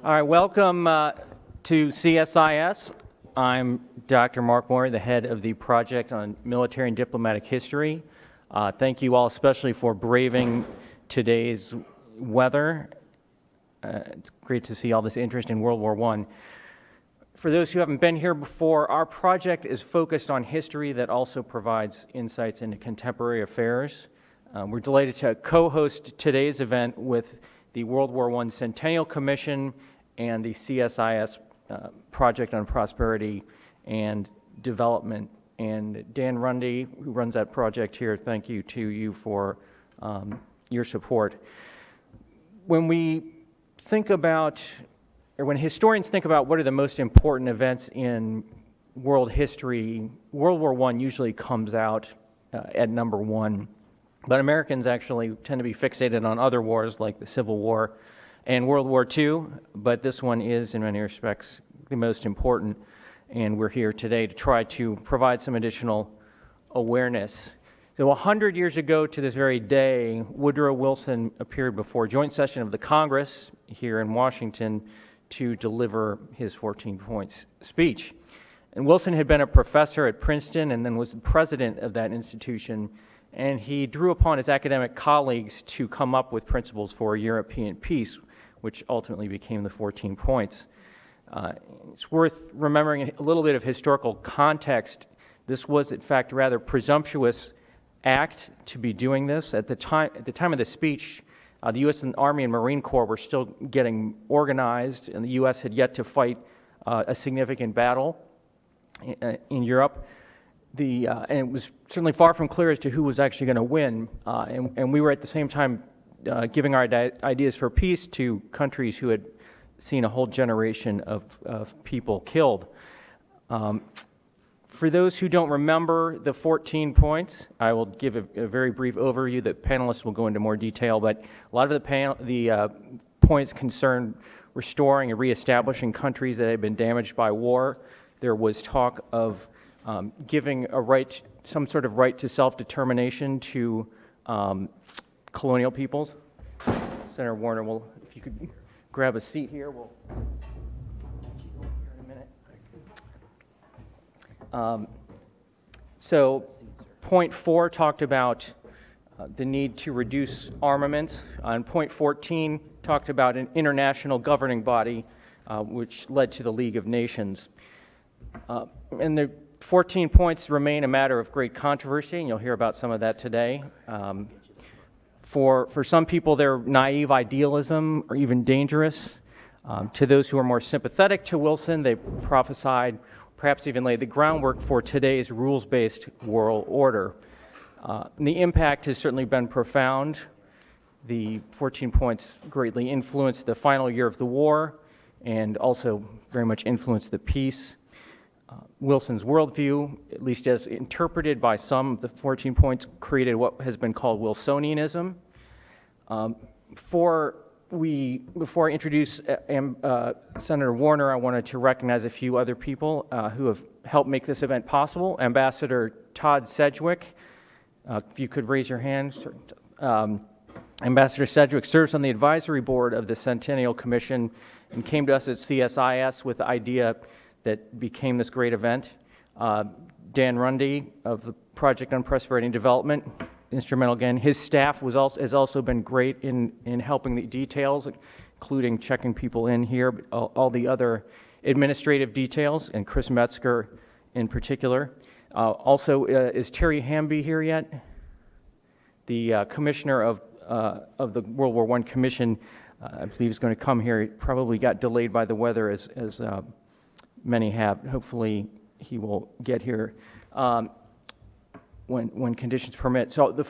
All right, welcome to CSIS. I'm Dr. Mark Moore, the head of the Project on Military and Diplomatic History. Thank you all especially for braving today's weather. It's great to see all this interest in World War I. For those who haven't been here before, our project is focused on history that also provides insights into contemporary affairs. We're delighted to co-host today's event with the World War I Centennial Commission and the CSIS Project on Prosperity and Development. And Dan Rundy, who runs that project here, thank you to you for your support. When we think about, or when historians think about what are the most important events in world history, World War I usually comes out at number one. But Americans actually tend to be fixated on other wars like the Civil War and World War II, but this one is in many respects the most important, and we're here today to try to provide some additional awareness. So 100 years ago to this very day, Woodrow Wilson appeared before a joint session of the Congress here in Washington to deliver his 14 points speech. And Wilson had been a professor at Princeton and then was the president of that institution, and he drew upon his academic colleagues to come up with principles for European peace, which ultimately became the 14 points. It's worth remembering a little bit of historical context. This was, in fact, a rather presumptuous act to be doing this. At the time of the speech, the U.S. Army and Marine Corps were still getting organized, and the U.S. had yet to fight a significant battle in Europe. And it was certainly far from clear as to who was actually going to win. And we were at the same time giving our ideas for peace to countries who had seen a whole generation of people killed. For those who don't remember the 14 points, I will give a very brief overview. The panelists will go into more detail, but a lot of the points concern restoring and reestablishing countries that had been damaged by war. There was talk of giving a right, some sort of right to self-determination to colonial peoples. Senator Warner, if you could grab a seat here, we'll here in a minute. So point 4 talked about the need to reduce armament. And point 14 talked about an international governing body, which led to the League of Nations. And the 14 points remain a matter of great controversy, and you'll hear about some of that today. For some people, they're naive idealism or even dangerous. To those who are more sympathetic to Wilson, they prophesied, perhaps even laid the groundwork for today's rules-based world order. And the impact has certainly been profound. The 14 points greatly influenced the final year of the war and also very much influenced the peace. Wilson's worldview, at least as interpreted by some of the 14 points, created what has been called Wilsonianism. Before I introduce Senator Warner, I wanted to recognize a few other people who have helped make this event possible. Ambassador Todd Sedgwick, if you could raise your hand. Ambassador Sedgwick serves on the advisory board of the Centennial Commission and came to us at CSIS with the idea that became this great event. Dan Rundy of the Project on Prosperity and Development, instrumental again. His staff has also been great in helping the details, including checking people in here, but all the other administrative details, and Chris Metzger in particular. Also, is Terry Hamby here yet? The commissioner of the World War I Commission, I believe is going to come here. He probably got delayed by the weather as many have. Hopefully he will get here when conditions permit. So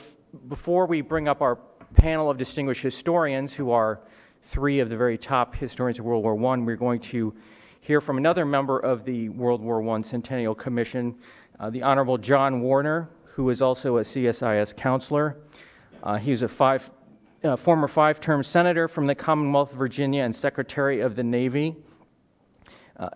before we bring up our panel of distinguished historians, who are three of the very top historians of World War I, we're going to hear from another member of the World War I Centennial Commission, the Honorable John Warner, who is also a CSIS counselor. He's a former 5-term senator from the Commonwealth of Virginia and Secretary of the Navy.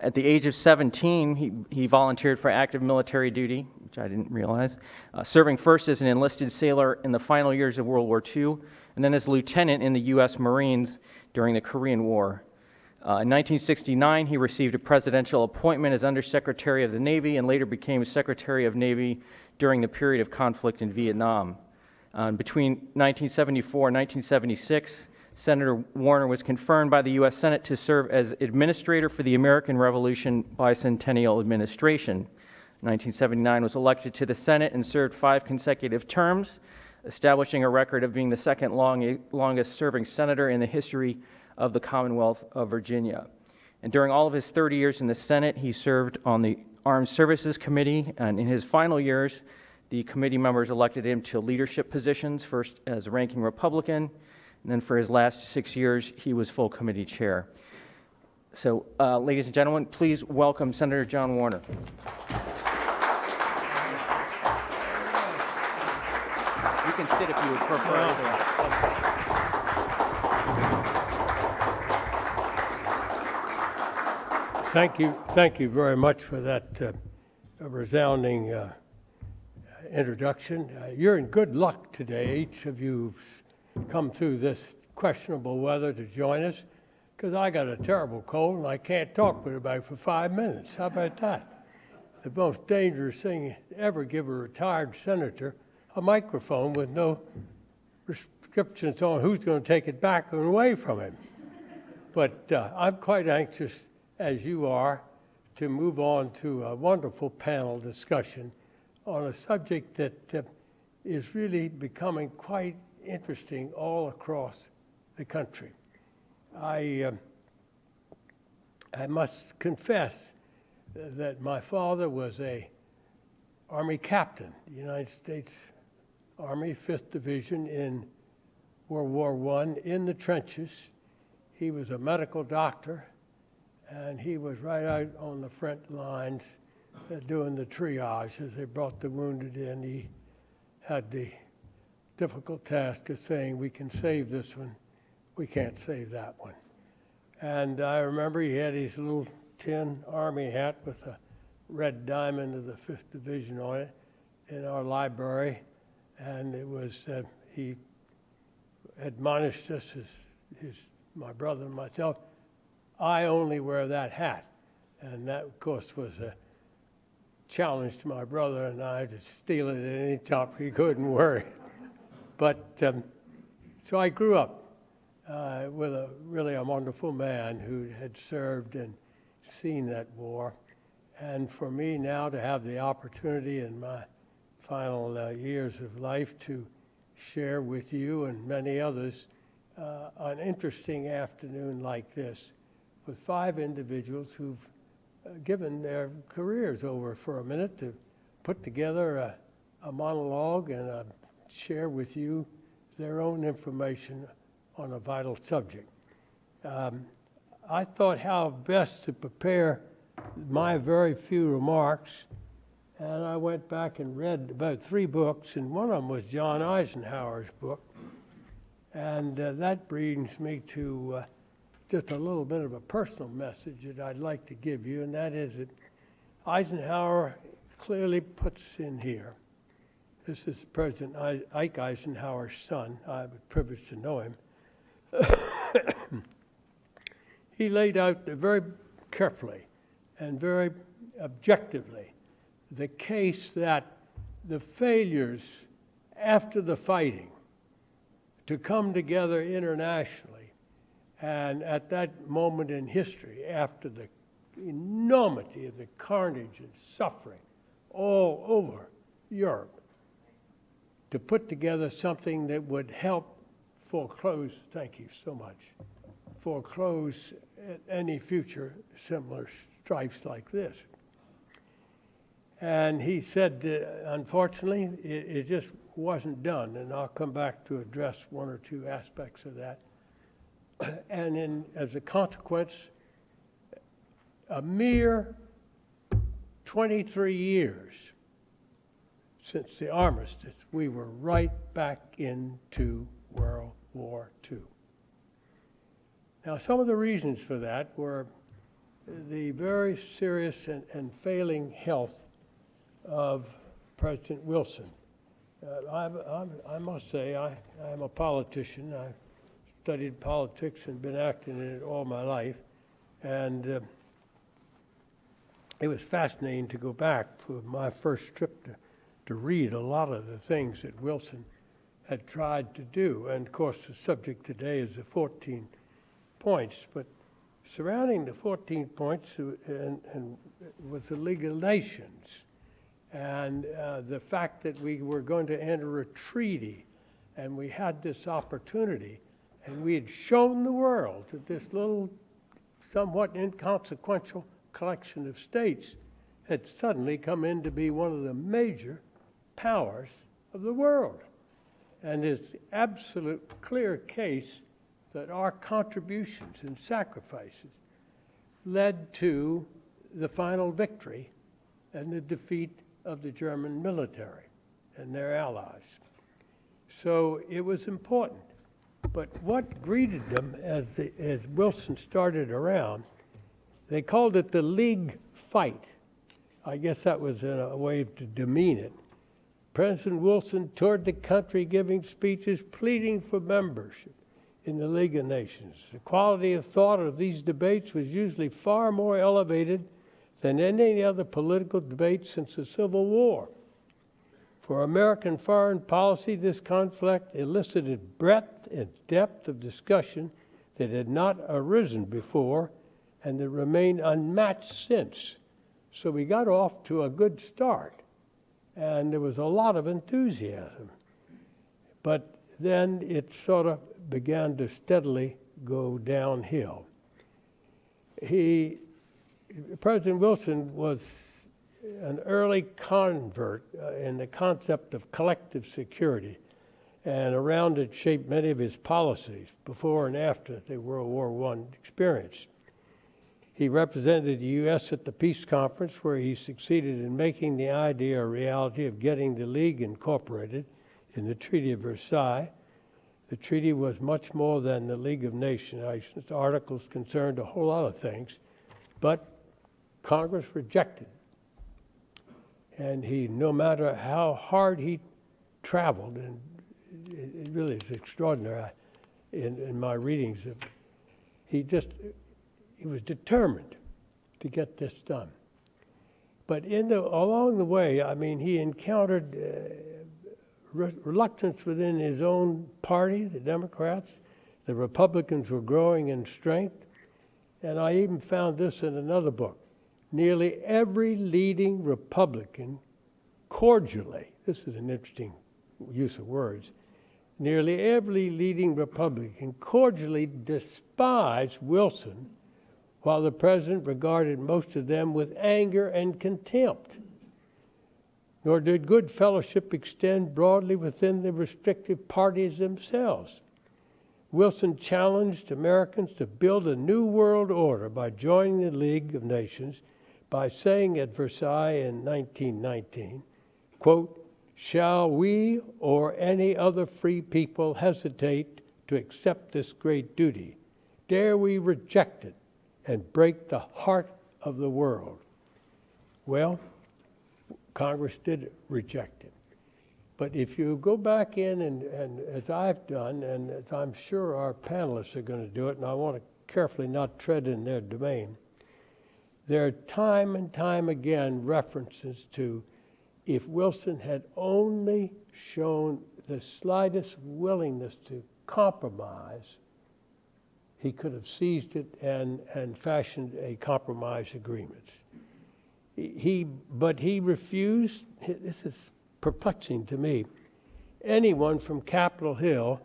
At the age of 17, he volunteered for active military duty, which I didn't realize, serving first as an enlisted sailor in the final years of World War II, and then as lieutenant in the U.S. Marines during the Korean War. In 1969, he received a presidential appointment as Undersecretary of the Navy and later became Secretary of Navy during the period of conflict in Vietnam. Between 1974 and 1976, Senator Warner was confirmed by the U.S. Senate to serve as Administrator for the American Revolution Bicentennial Administration. In 1979, was elected to the Senate and served 5 consecutive terms, establishing a record of being the second longest-serving senator in the history of the Commonwealth of Virginia. And during all of his 30 years in the Senate, he served on the Armed Services Committee, and in his final years, the committee members elected him to leadership positions, first as a ranking Republican, and then for his last 6 years, he was full committee chair. So, ladies and gentlemen, please welcome Senator John Warner. You can sit if you would prefer. Thank you very much for that resounding introduction. You're in good luck today. Each of you come through this questionable weather to join us, because I got a terrible cold and I can't talk with anybody for 5 minutes. How about that? The most dangerous thing to ever give a retired senator a microphone with no restrictions on who's going to take it back and away from him. But I'm quite anxious, as you are, to move on to a wonderful panel discussion on a subject that is really becoming quite interesting all across the country. I must confess that my father was a Army captain, United States Army 5th Division in World War I, in the trenches. He was a medical doctor, and he was right out on the front lines doing the triage as they brought the wounded in. He had the difficult task of saying, we can save this one, we can't save that one. And I remember he had his little tin Army hat with a red diamond of the 5th Division on it in our library, and it was, he admonished us, my brother and myself, I only wear that hat. And that, of course, was a challenge to my brother and I to steal it at any time he couldn't wear it. But so I grew up with a really wonderful man who had served and seen that war. And for me now to have the opportunity in my final years of life to share with you and many others an interesting afternoon like this with 5 individuals who've given their careers over for a minute to put together a monologue and share with you their own information on a vital subject. I thought how best to prepare my very few remarks, and I went back and read about 3 books, and one of them was John Eisenhower's book, and that brings me to just a little bit of a personal message that I'd like to give you, and that is that Eisenhower clearly puts in here. This is President Ike Eisenhower's son. I have the privilege to know him. He laid out very carefully and very objectively the case that the failures after the fighting to come together internationally, and at that moment in history, after the enormity of the carnage and suffering all over Europe, to put together something that would help foreclose, thank you so much, foreclose any future similar strifes like this. And he said, unfortunately, it just wasn't done, and I'll come back to address 1 or 2 aspects of that. And as a consequence, a mere 23 years since the armistice, we were right back into World War II. Now, some of the reasons for that were the very serious and failing health of President Wilson. I must say, I am a politician. I've studied politics and been active in it all my life. And it was fascinating to go back for my first trip to read a lot of the things that Wilson had tried to do. And of course, the subject today is the 14 points, but surrounding the 14 points and was the League of Nations, and the fact that we were going to enter a treaty, and we had this opportunity, and we had shown the world that this little, somewhat inconsequential collection of states had suddenly come in to be one of the major powers of the world. And it's absolute clear case that our contributions and sacrifices led to the final victory and the defeat of the German military and their allies. So it was important. But what greeted them as Wilson started around, they called it the League fight. I guess that was a way to demean it. President Wilson toured the country giving speeches pleading for membership in the League of Nations. The quality of thought of these debates was usually far more elevated than any other political debate since the Civil War. For American foreign policy, this conflict elicited breadth and depth of discussion that had not arisen before and that remained unmatched since. So we got off to a good start, and there was a lot of enthusiasm. But then it sort of began to steadily go downhill. President Wilson was an early convert in the concept of collective security, and around it shaped many of his policies before and after the World War I experience. He represented the U.S. at the Peace Conference, where he succeeded in making the idea a reality of getting the League incorporated in the Treaty of Versailles. The treaty was much more than the League of Nations. The articles concerned a whole lot of things, but Congress rejected it. And he, no matter how hard he traveled, and it really is extraordinary in my readings, he was determined to get this done. But along the way, I mean, he encountered reluctance within his own party, the Democrats. The Republicans were growing in strength. And I even found this in another book. Nearly every leading Republican cordially, this is an interesting use of words, nearly every leading Republican cordially despised Wilson, while the president regarded most of them with anger and contempt. Nor did good fellowship extend broadly within the respective parties themselves. Wilson challenged Americans to build a new world order by joining the League of Nations, by saying at Versailles in 1919, quote, "Shall we or any other free people hesitate to accept this great duty? Dare we reject it and break the heart of the world?" Well, Congress did reject it. But if you go back in and as I've done, and as I'm sure our panelists are going to do it, and I want to carefully not tread in their domain, there are time and time again references to if Wilson had only shown the slightest willingness to compromise, he could have seized it and fashioned a compromise agreement. But he refused. This is perplexing to me. Anyone from Capitol Hill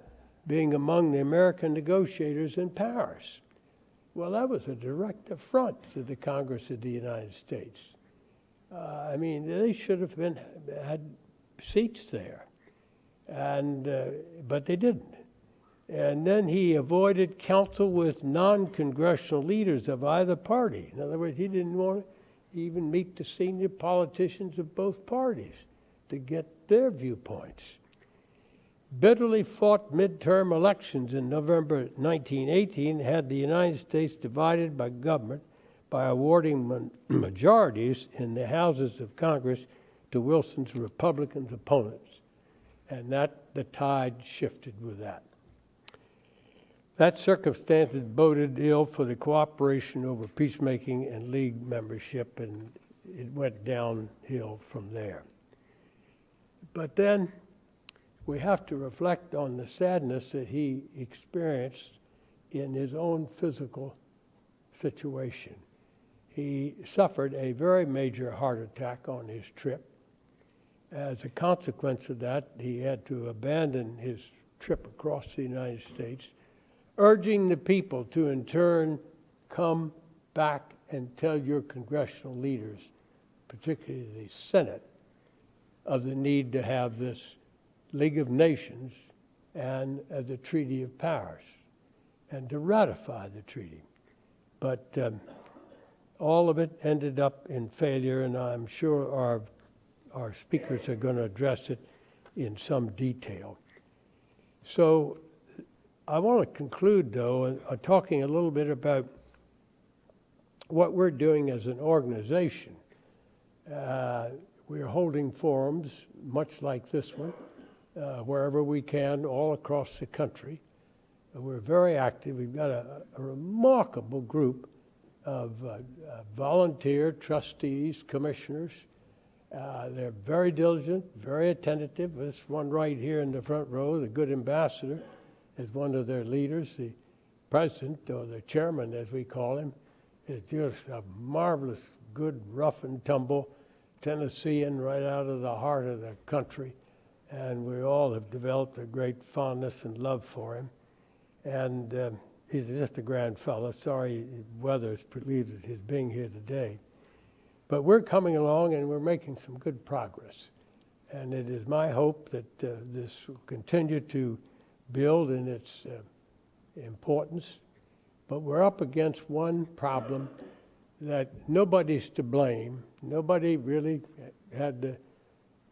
being among the American negotiators in Paris. Well, that was a direct affront to the Congress of the United States. I mean, they should have had seats there, but they didn't. And then he avoided counsel with non-congressional leaders of either party. In other words, he didn't want to even meet the senior politicians of both parties to get their viewpoints. Bitterly fought midterm elections in November 1918 had the United States divided by government by awarding majorities in the houses of Congress to Wilson's Republican opponents. And the tide shifted with that. That circumstance boded ill for the cooperation over peacemaking and League membership, and it went downhill from there. But then we have to reflect on the sadness that he experienced in his own physical situation. He suffered a very major heart attack on his trip. As a consequence of that, he had to abandon his trip across the United States, urging the people to in turn come back and tell your congressional leaders, particularly the Senate, of the need to have this League of Nations and the Treaty of Paris, and to ratify the treaty. But all of it ended up in failure, and I'm sure our speakers are going to address it in some detail. So I want to conclude, though, talking a little bit about what we're doing as an organization. We're holding forums, much like this one, wherever we can, all across the country. We're very active. We've got a remarkable group of volunteer trustees, commissioners. They're very diligent, very attentive. This one right here in the front row, the good ambassador, is one of their leaders. The president, or the chairman as we call him, is just a marvelous, good, rough and tumble Tennessean right out of the heart of the country. And we all have developed a great fondness and love for him. And he's just a grand fellow. Sorry Weathers precluded his being here today. But we're coming along and we're making some good progress. And it is my hope that this will continue to build in its importance. But we're up against one problem that nobody's to blame. Nobody really had the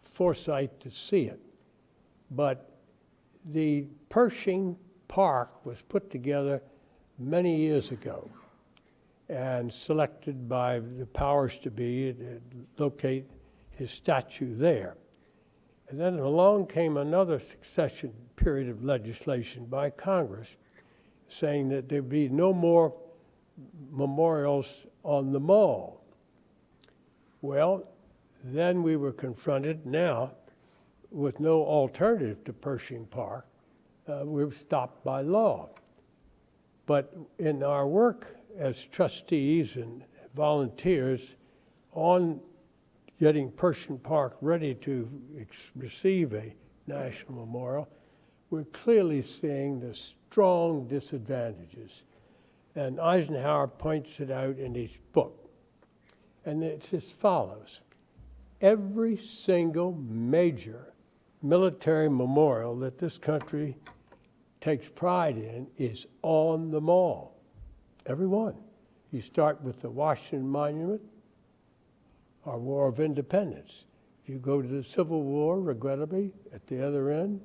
foresight to see it. But the Pershing Park was put together many years ago and selected by the powers to be to locate his statue there. And then along came another succession period of legislation by Congress saying that there'd be no more memorials on the mall. Well, then we were confronted now with no alternative to Pershing Park. We were stopped by law. But in our work as trustees and volunteers on getting Pershing Park ready to receive a national memorial, we're clearly seeing the strong disadvantages. And Eisenhower points it out in his book. And it's as follows. Every single major military memorial that this country takes pride in is on the mall. Every one. You start with the Washington Monument, our War of Independence. You go to the Civil War, regrettably, at the other end,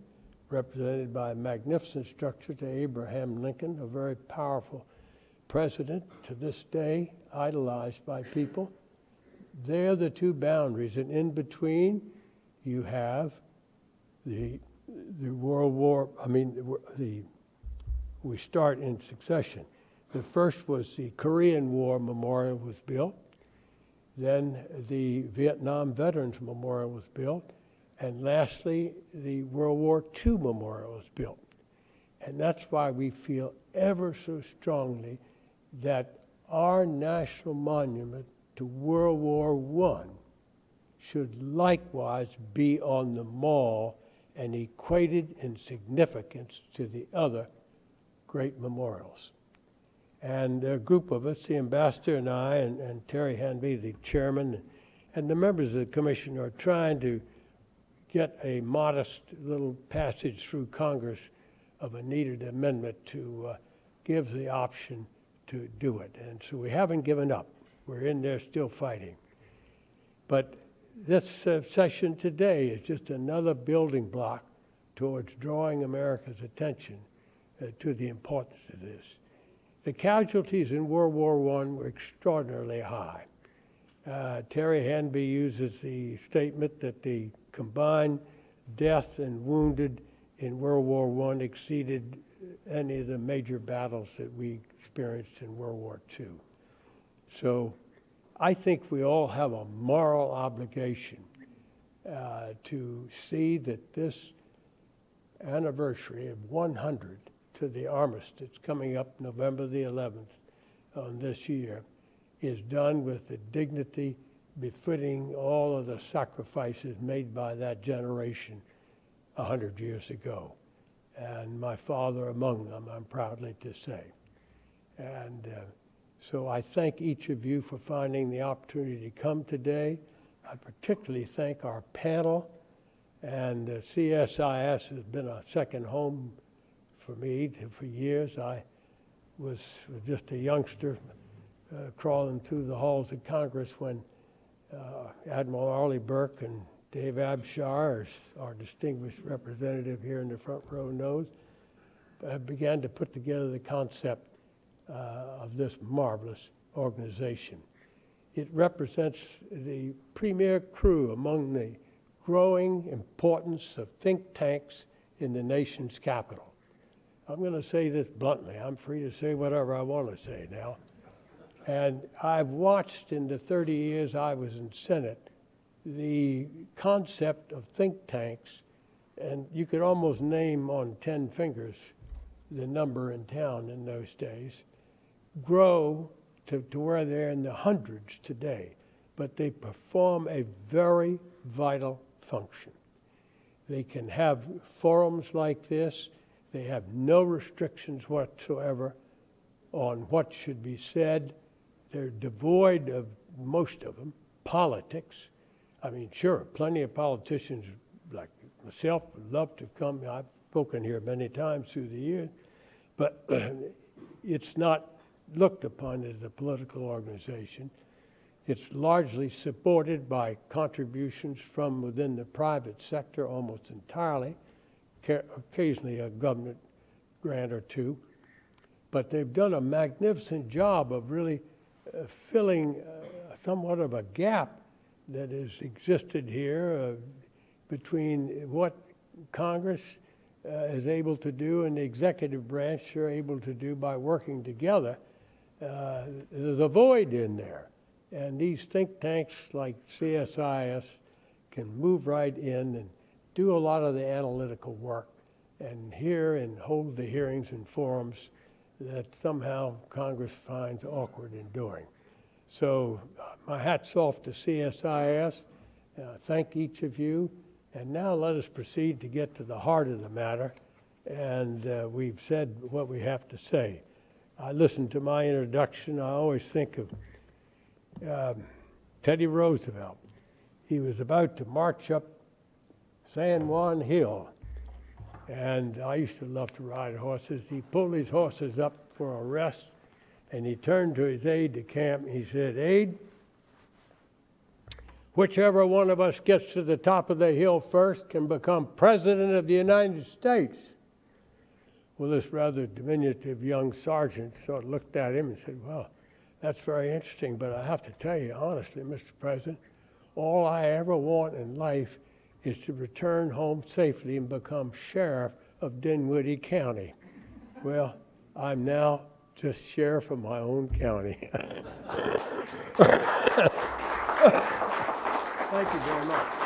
represented by a magnificent structure to Abraham Lincoln, a very powerful president to this day, idolized by people. They're the two boundaries, and in between you have the World War, we start in succession. The first was the Korean War Memorial was built. Then the Vietnam Veterans Memorial was built. And lastly, the World War II Memorial was built. And that's why we feel ever so strongly that our national monument to World War I should likewise be on the mall and equated in significance to the other great memorials. And a group of us, the ambassador and I, and Terry Hamby, the chairman, and the members of the commission are trying to get a modest little passage through Congress of a needed amendment to give the option to do it. And so we haven't given up. We're in there still fighting. But this session today is just another building block towards drawing America's attention to the importance of this. The casualties in World War I were extraordinarily high. Terry Hamby uses the statement that the combined death and wounded in World War I exceeded any of the major battles that we experienced in World War II. So I think we all have a moral obligation to see that this anniversary of 100 to the armistice coming up November the 11th on this year is done with the dignity befitting all of the sacrifices made by that generation 100 years ago. And my father among them, I'm proudly to say. And so I thank each of you for finding the opportunity to come today. I particularly thank our panel, and CSIS has been a second home for me for years. I was just a youngster crawling through the halls of Congress when Admiral Arleigh Burke and Dave Abshire, our distinguished representative here in the front row, knows, began to put together the concept of this marvelous organization. It represents the premier crew among the growing importance of think tanks in the nation's capital. I'm going to say this bluntly. I'm free to say whatever I want to say now. And I've watched in the 30 years I was in Senate the concept of think tanks, and you could almost name on 10 fingers the number in town in those days, grow to where they're in the hundreds today. But they perform a very vital function. They can have forums like this. They have no restrictions whatsoever on what should be said. They're devoid of, most of them, politics. I mean, sure, plenty of politicians like myself would love to come. I've spoken here many times through the years, but it's not looked upon as a political organization. It's largely supported by contributions from within the private sector, almost entirely, occasionally a government grant or two. But they've done a magnificent job of really filling somewhat of a gap that has existed here between what Congress is able to do and the executive branch are able to do by working together. There's a void in there. And these think tanks like CSIS can move right in and do a lot of the analytical work and hear and hold the hearings and forums that somehow Congress finds awkward in doing. So my hat's off to CSIS. Thank each of you. And now let us proceed to get to the heart of the matter. And we've said what we have to say. I listened to my introduction. I always think of Teddy Roosevelt. He was about to march up San Juan Hill. And I used to love to ride horses. He pulled his horses up for a rest, and he turned to his aide de camp and he said, "Aide, whichever one of us gets to the top of the hill first can become president of the United States." Well, this rather diminutive young sergeant sort of looked at him and said, "Well, that's very interesting, but I have to tell you honestly, Mr. President, all I ever want in life is to return home safely and become sheriff of Dinwiddie County." Well, I'm now just sheriff of my own county. Thank you very much.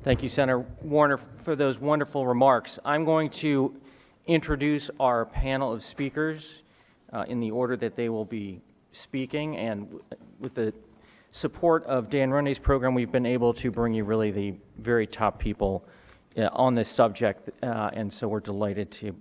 Thank you, Senator Warner, for those wonderful remarks. I'm going to introduce our panel of speakers in the order that they will be speaking, and with the support of Dan Rundy's program, we've been able to bring you really the very top people on this subject, and so we're delighted to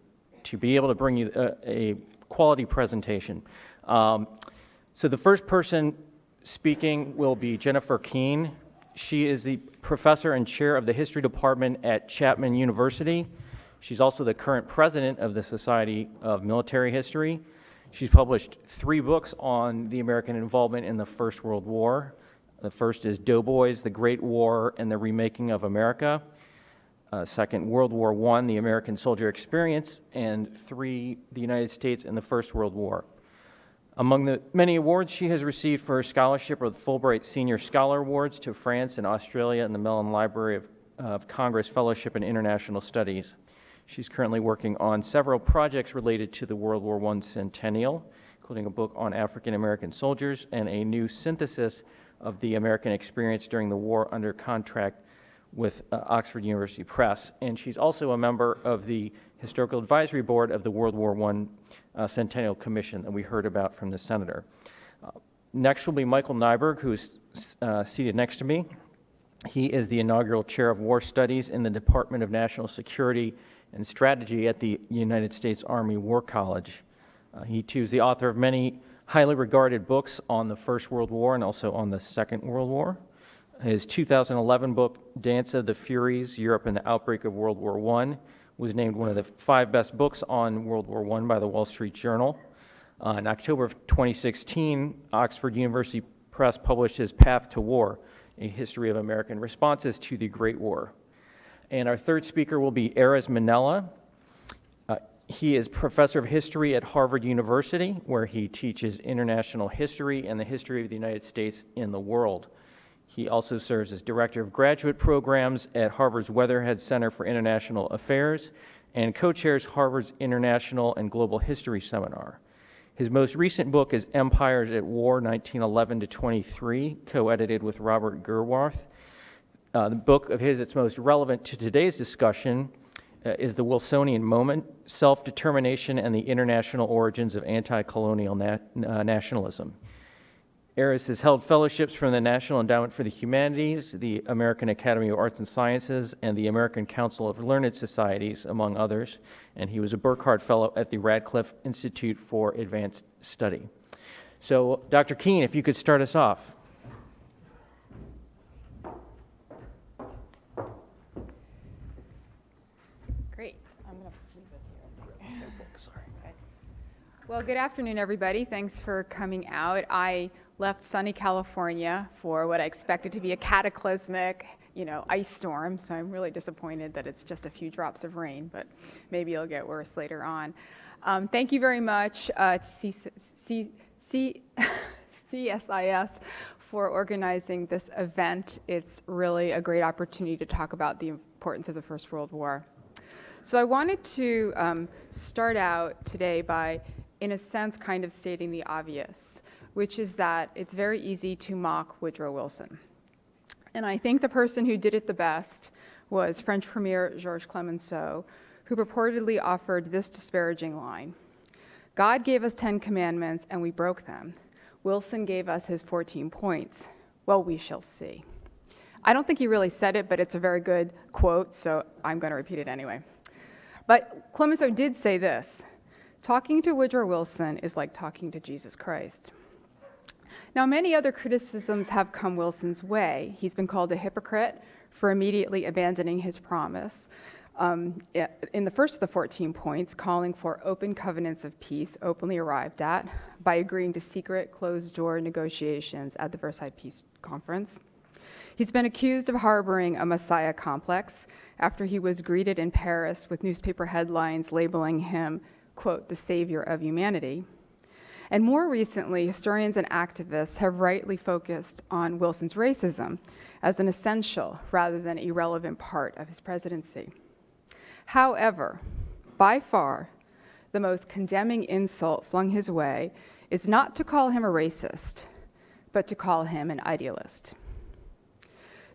to be able to bring you a quality presentation. So the first person speaking will be Jennifer Keene. She is the professor and chair of the history department at Chapman University. She's also the current president of the Society of Military History. She's published 3 books on the American involvement in the First World War. The first is Doughboys, the Great War, and the Remaking of America. Second, World War I, the American Soldier Experience. And 3, the United States in the First World War. Among the many awards she has received for her scholarship are the Fulbright Senior Scholar Awards to France and Australia and the Mellon Library of Congress Fellowship in International Studies. She's currently working on several projects related to the World War I centennial, including a book on African American soldiers and a new synthesis of the American experience during the war under contract with Oxford University Press. And she's also a member of the Historical Advisory Board of the World War I Centennial Commission that we heard about from the senator. Next will be Michael Nyberg, who's seated next to me. He is the inaugural chair of war studies in the Department of National Security and Strategy at the United States Army War College. He too is the author of many highly regarded books on the First World War and also on the Second World War. His 2011 book, Dance of the Furies, Europe and the Outbreak of World War I, was named one of the 5 best books on World War I by the Wall Street Journal. In October of 2016, Oxford University Press published his Path to War, a history of American responses to the Great War. And our third speaker will be Erez Manella. He is professor of history at Harvard University, where he teaches international history and the history of the United States in the world. He also serves as director of graduate programs at Harvard's Weatherhead Center for International Affairs and co-chairs Harvard's International and Global History Seminar. His most recent book is Empires at War, 1911 to 23, co-edited with Robert Gerwarth. The book of his that's most relevant to today's discussion is The Wilsonian Moment, Self-Determination and the International Origins of Anti-Colonial Nationalism. Erez has held fellowships from the National Endowment for the Humanities, the American Academy of Arts and Sciences, and the American Council of Learned Societies, among others, and he was a Burkhardt Fellow at the Radcliffe Institute for Advanced Study. So, Dr. Keene, if you could start us off. Great. I'm going to leave this here. Sorry. Okay. Well, good afternoon, everybody. Thanks for coming out. I left sunny California for what I expected to be a cataclysmic, ice storm. So I'm really disappointed that it's just a few drops of rain, but maybe it'll get worse later on. Thank you very much to CSIS for organizing this event. It's really a great opportunity to talk about the importance of the First World War. So I wanted to start out today by, in a sense, kind of stating the obvious, which is that it's very easy to mock Woodrow Wilson. And I think the person who did it the best was French Premier Georges Clemenceau, who purportedly offered this disparaging line: "God gave us 10 commandments and we broke them. Wilson gave us his 14 points. Well, we shall see." I don't think he really said it, but it's a very good quote, so I'm going to repeat it anyway. But Clemenceau did say this: "Talking to Woodrow Wilson is like talking to Jesus Christ." Now, many other criticisms have come Wilson's way. He's been called a hypocrite for immediately abandoning his promise in the first of the 14 points, calling for open covenants of peace openly arrived at by agreeing to secret, closed-door negotiations at the Versailles Peace Conference. He's been accused of harboring a Messiah complex after he was greeted in Paris with newspaper headlines labeling him, quote, "the savior of humanity." And more recently, historians and activists have rightly focused on Wilson's racism as an essential rather than irrelevant part of his presidency. However, by far, the most condemning insult flung his way is not to call him a racist, but to call him an idealist.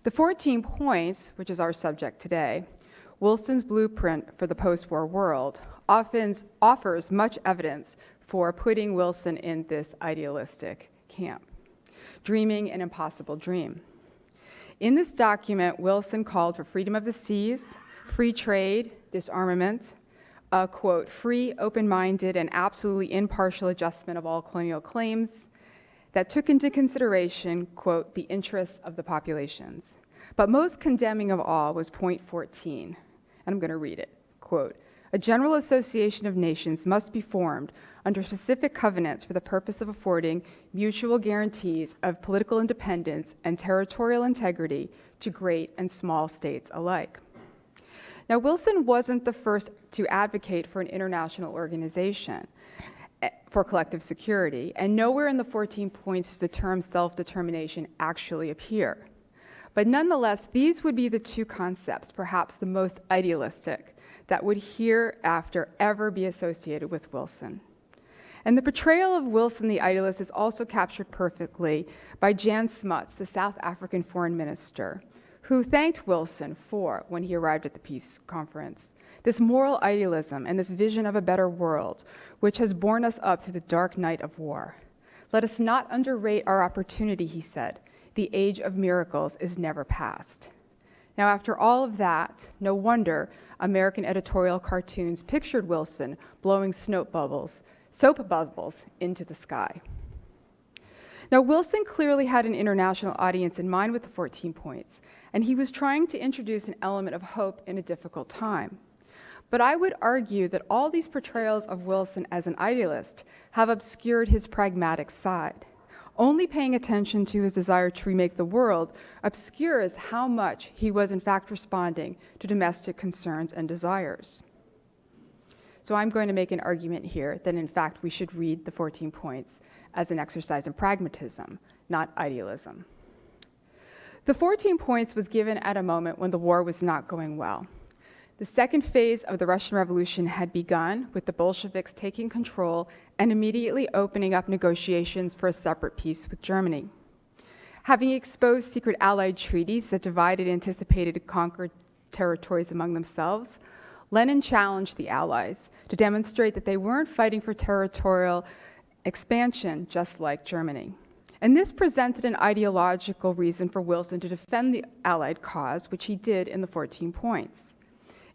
The 14 points, which is our subject today, Wilson's blueprint for the post-war world, often offers much evidence for putting Wilson in this idealistic camp, dreaming an impossible dream. In this document, Wilson called for freedom of the seas, free trade, disarmament, a, quote, free, open-minded, and absolutely impartial adjustment of all colonial claims that took into consideration, quote, the interests of the populations. But most condemning of all was point 14, and I'm going to read it, quote, a general association of nations must be formed under specific covenants for the purpose of affording mutual guarantees of political independence and territorial integrity to great and small states alike. Now, Wilson wasn't the first to advocate for an international organization for collective security, and nowhere in the 14 points does the term self-determination actually appear. But nonetheless, these would be the two concepts, perhaps the most idealistic, that would hereafter ever be associated with Wilson. And the portrayal of Wilson the idealist is also captured perfectly by Jan Smuts, the South African foreign minister, who thanked Wilson for, when he arrived at the peace conference, this moral idealism and this vision of a better world, which has borne us up through the dark night of war. Let us not underrate our opportunity, he said. The age of miracles is never past. Now, after all of that, no wonder American editorial cartoons pictured Wilson blowing soap bubbles into the sky. Now, Wilson clearly had an international audience in mind with the 14 points, and he was trying to introduce an element of hope in a difficult time. But I would argue that all these portrayals of Wilson as an idealist have obscured his pragmatic side. Only paying attention to his desire to remake the world obscures how much he was in fact responding to domestic concerns and desires. So I'm going to make an argument here that in fact we should read the 14 points as an exercise in pragmatism, not idealism. The 14 points was given at a moment when the war was not going well. The second phase of the Russian Revolution had begun, with the Bolsheviks taking control and immediately opening up negotiations for a separate peace with Germany. Having exposed secret Allied treaties that divided anticipated conquered territories among themselves, Lenin challenged the Allies to demonstrate that they weren't fighting for territorial expansion just like Germany. And this presented an ideological reason for Wilson to defend the Allied cause, which he did in the 14 points.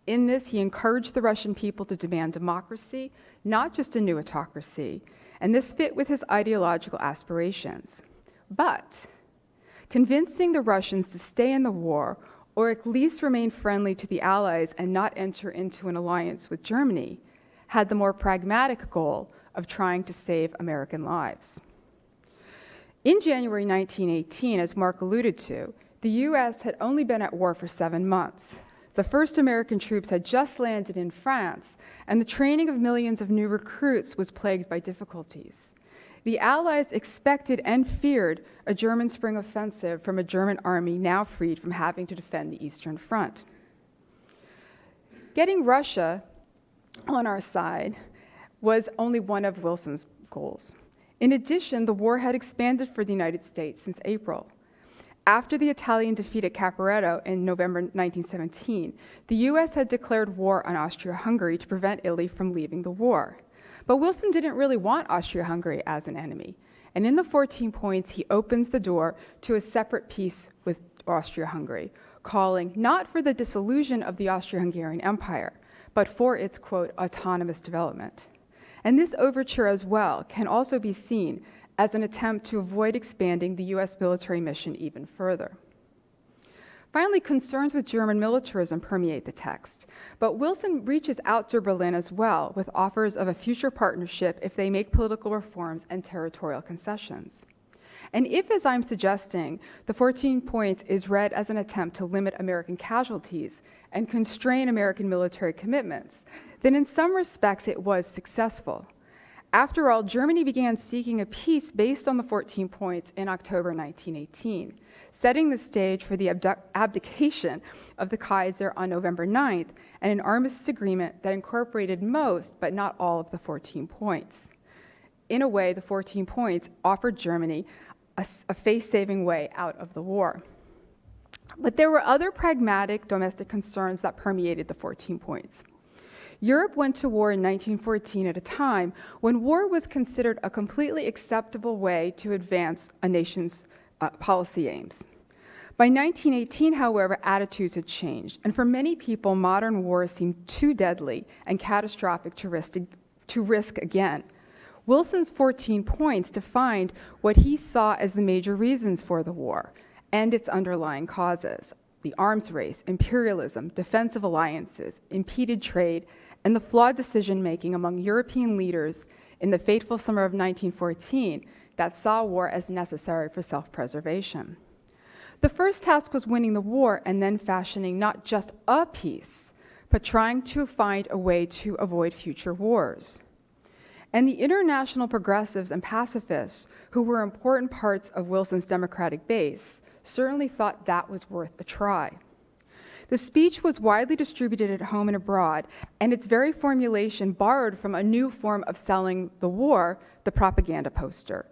In this, he encouraged the Russian people to demand democracy, not just a new autocracy, and this fit with his ideological aspirations. But convincing the Russians to stay in the war, or at least remain friendly to the Allies and not enter into an alliance with Germany, had the more pragmatic goal of trying to save American lives. In January 1918, as Mark alluded to, the U.S. had only been at war for 7 months. The first American troops had just landed in France, and the training of millions of new recruits was plagued by difficulties. The Allies expected and feared a German spring offensive from a German army now freed from having to defend the Eastern Front. Getting Russia on our side was only one of Wilson's goals. In addition, the war had expanded for the United States since April. After the Italian defeat at Caporetto in November 1917, the U.S. had declared war on Austria-Hungary to prevent Italy from leaving the war. But Wilson didn't really want Austria-Hungary as an enemy. And in the 14 points, he opens the door to a separate peace with Austria-Hungary, calling not for the dissolution of the Austro-Hungarian Empire, but for its, quote, autonomous development. And this overture as well can also be seen as an attempt to avoid expanding the U.S. military mission even further. Finally, concerns with German militarism permeate the text, but Wilson reaches out to Berlin as well with offers of a future partnership if they make political reforms and territorial concessions. And if, as I'm suggesting, the 14 points is read as an attempt to limit American casualties and constrain American military commitments, then in some respects it was successful. After all, Germany began seeking a peace based on the 14 points in October 1918, setting the stage for the abdication of the Kaiser on November 9th and an armistice agreement that incorporated most, but not all, of the 14 points. In a way, the 14 points offered Germany a face-saving way out of the war. But there were other pragmatic domestic concerns that permeated the 14 points. Europe went to war in 1914 at a time when war was considered a completely acceptable way to advance a nation's policy aims. By 1918, however, attitudes had changed, and for many people, modern war seemed too deadly and catastrophic to risk again. Wilson's 14 points defined what he saw as the major reasons for the war and its underlying causes: the arms race, imperialism, defensive alliances, impeded trade, and the flawed decision-making among European leaders in the fateful summer of 1914 that saw war as necessary for self-preservation. The first task was winning the war and then fashioning not just a peace, but trying to find a way to avoid future wars. And the international progressives and pacifists, who were important parts of Wilson's Democratic base, certainly thought that was worth a try. The speech was widely distributed at home and abroad, and its very formulation borrowed from a new form of selling the war, the propaganda poster,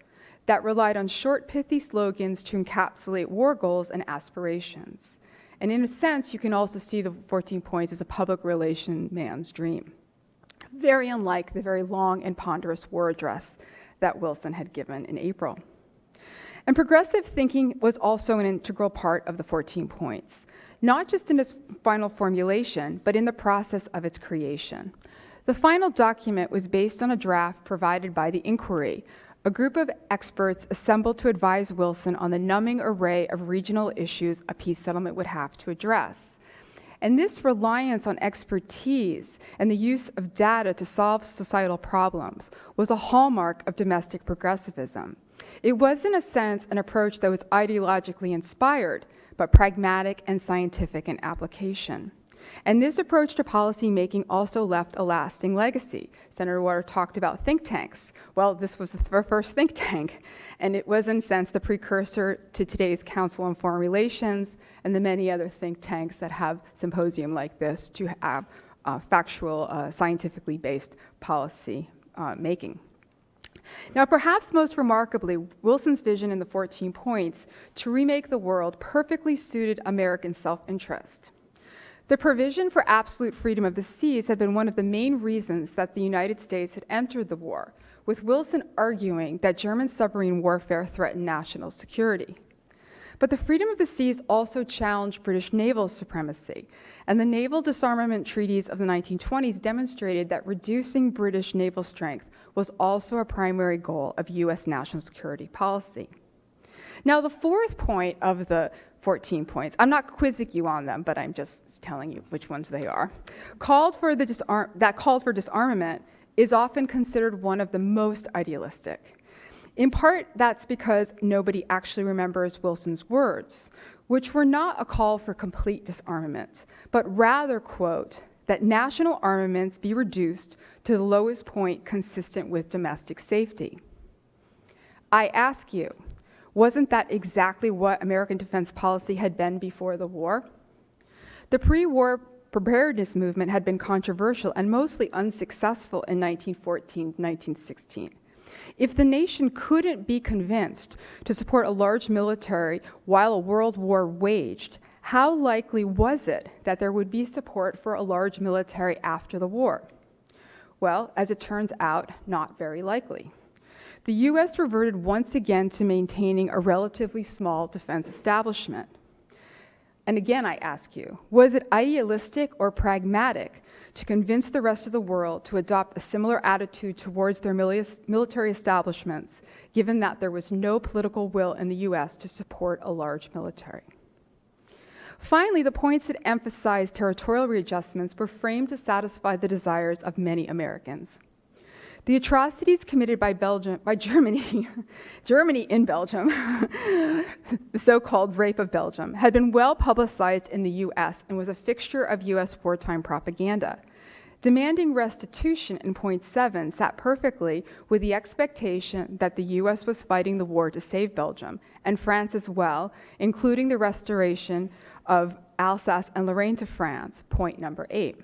that relied on short, pithy slogans to encapsulate war goals and aspirations. And in a sense, you can also see the 14 points as a public relation man's dream, very unlike the very long and ponderous war address that Wilson had given in April. And progressive thinking was also an integral part of the 14 points, not just in its final formulation, but in the process of its creation. The final document was based on a draft provided by the Inquiry, a group of experts assembled to advise Wilson on the numbing array of regional issues a peace settlement would have to address. And this reliance on expertise and the use of data to solve societal problems was a hallmark of domestic progressivism. It was, in a sense, an approach that was ideologically inspired, but pragmatic and scientific in application. And this approach to policy making also left a lasting legacy. Senator Warner talked about think tanks. Well, this was the first think tank, and it was, in a sense, the precursor to today's Council on Foreign Relations and the many other think tanks that have symposium like this to have factual, scientifically based policy making. Now, perhaps most remarkably, Wilson's vision in the 14 points to remake the world perfectly suited American self-interest. The provision for absolute freedom of the seas had been one of the main reasons that the United States had entered the war, with Wilson arguing that German submarine warfare threatened national security. But the freedom of the seas also challenged British naval supremacy, and the naval disarmament treaties of the 1920s demonstrated that reducing British naval strength was also a primary goal of U.S. national security policy. Now, the fourth point of the 14 points, I'm not quizzing you on them, but I'm just telling you which ones they are, that called for disarmament is often considered one of the most idealistic. In part, that's because nobody actually remembers Wilson's words, which were not a call for complete disarmament, but rather, quote, that national armaments be reduced to the lowest point consistent with domestic safety. I ask you, wasn't that exactly what American defense policy had been before the war? The pre-war preparedness movement had been controversial and mostly unsuccessful in 1914-1916. If the nation couldn't be convinced to support a large military while a world war waged, how likely was it that there would be support for a large military after the war? Well, as it turns out, not very likely. The U.S. reverted once again to maintaining a relatively small defense establishment. And again, I ask you, was it idealistic or pragmatic to convince the rest of the world to adopt a similar attitude towards their military establishments, given that there was no political will in the U.S. to support a large military? Finally, the points that emphasized territorial readjustments were framed to satisfy the desires of many Americans. The atrocities committed by Germany in Belgium, the so-called rape of Belgium, had been well publicized in the U.S. and was a fixture of U.S. wartime propaganda. Demanding restitution in point 7 sat perfectly with the expectation that the U.S. was fighting the war to save Belgium, and France as well, including the restoration of Alsace and Lorraine to France, point number 8.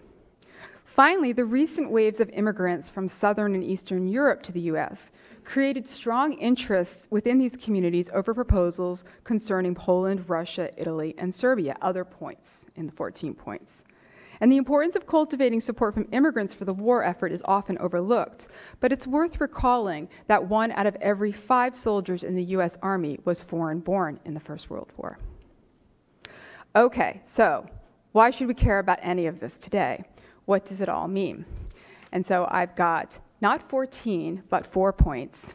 Finally, the recent waves of immigrants from Southern and Eastern Europe to the U.S. created strong interests within these communities over proposals concerning Poland, Russia, Italy, and Serbia, other points in the 14 points. And the importance of cultivating support from immigrants for the war effort is often overlooked, but it's worth recalling that 1 out of every 5 soldiers in the U.S. Army was foreign-born in the First World War. Okay, so why should we care about any of this today? What does it all mean? And so I've got not 14, but 4 points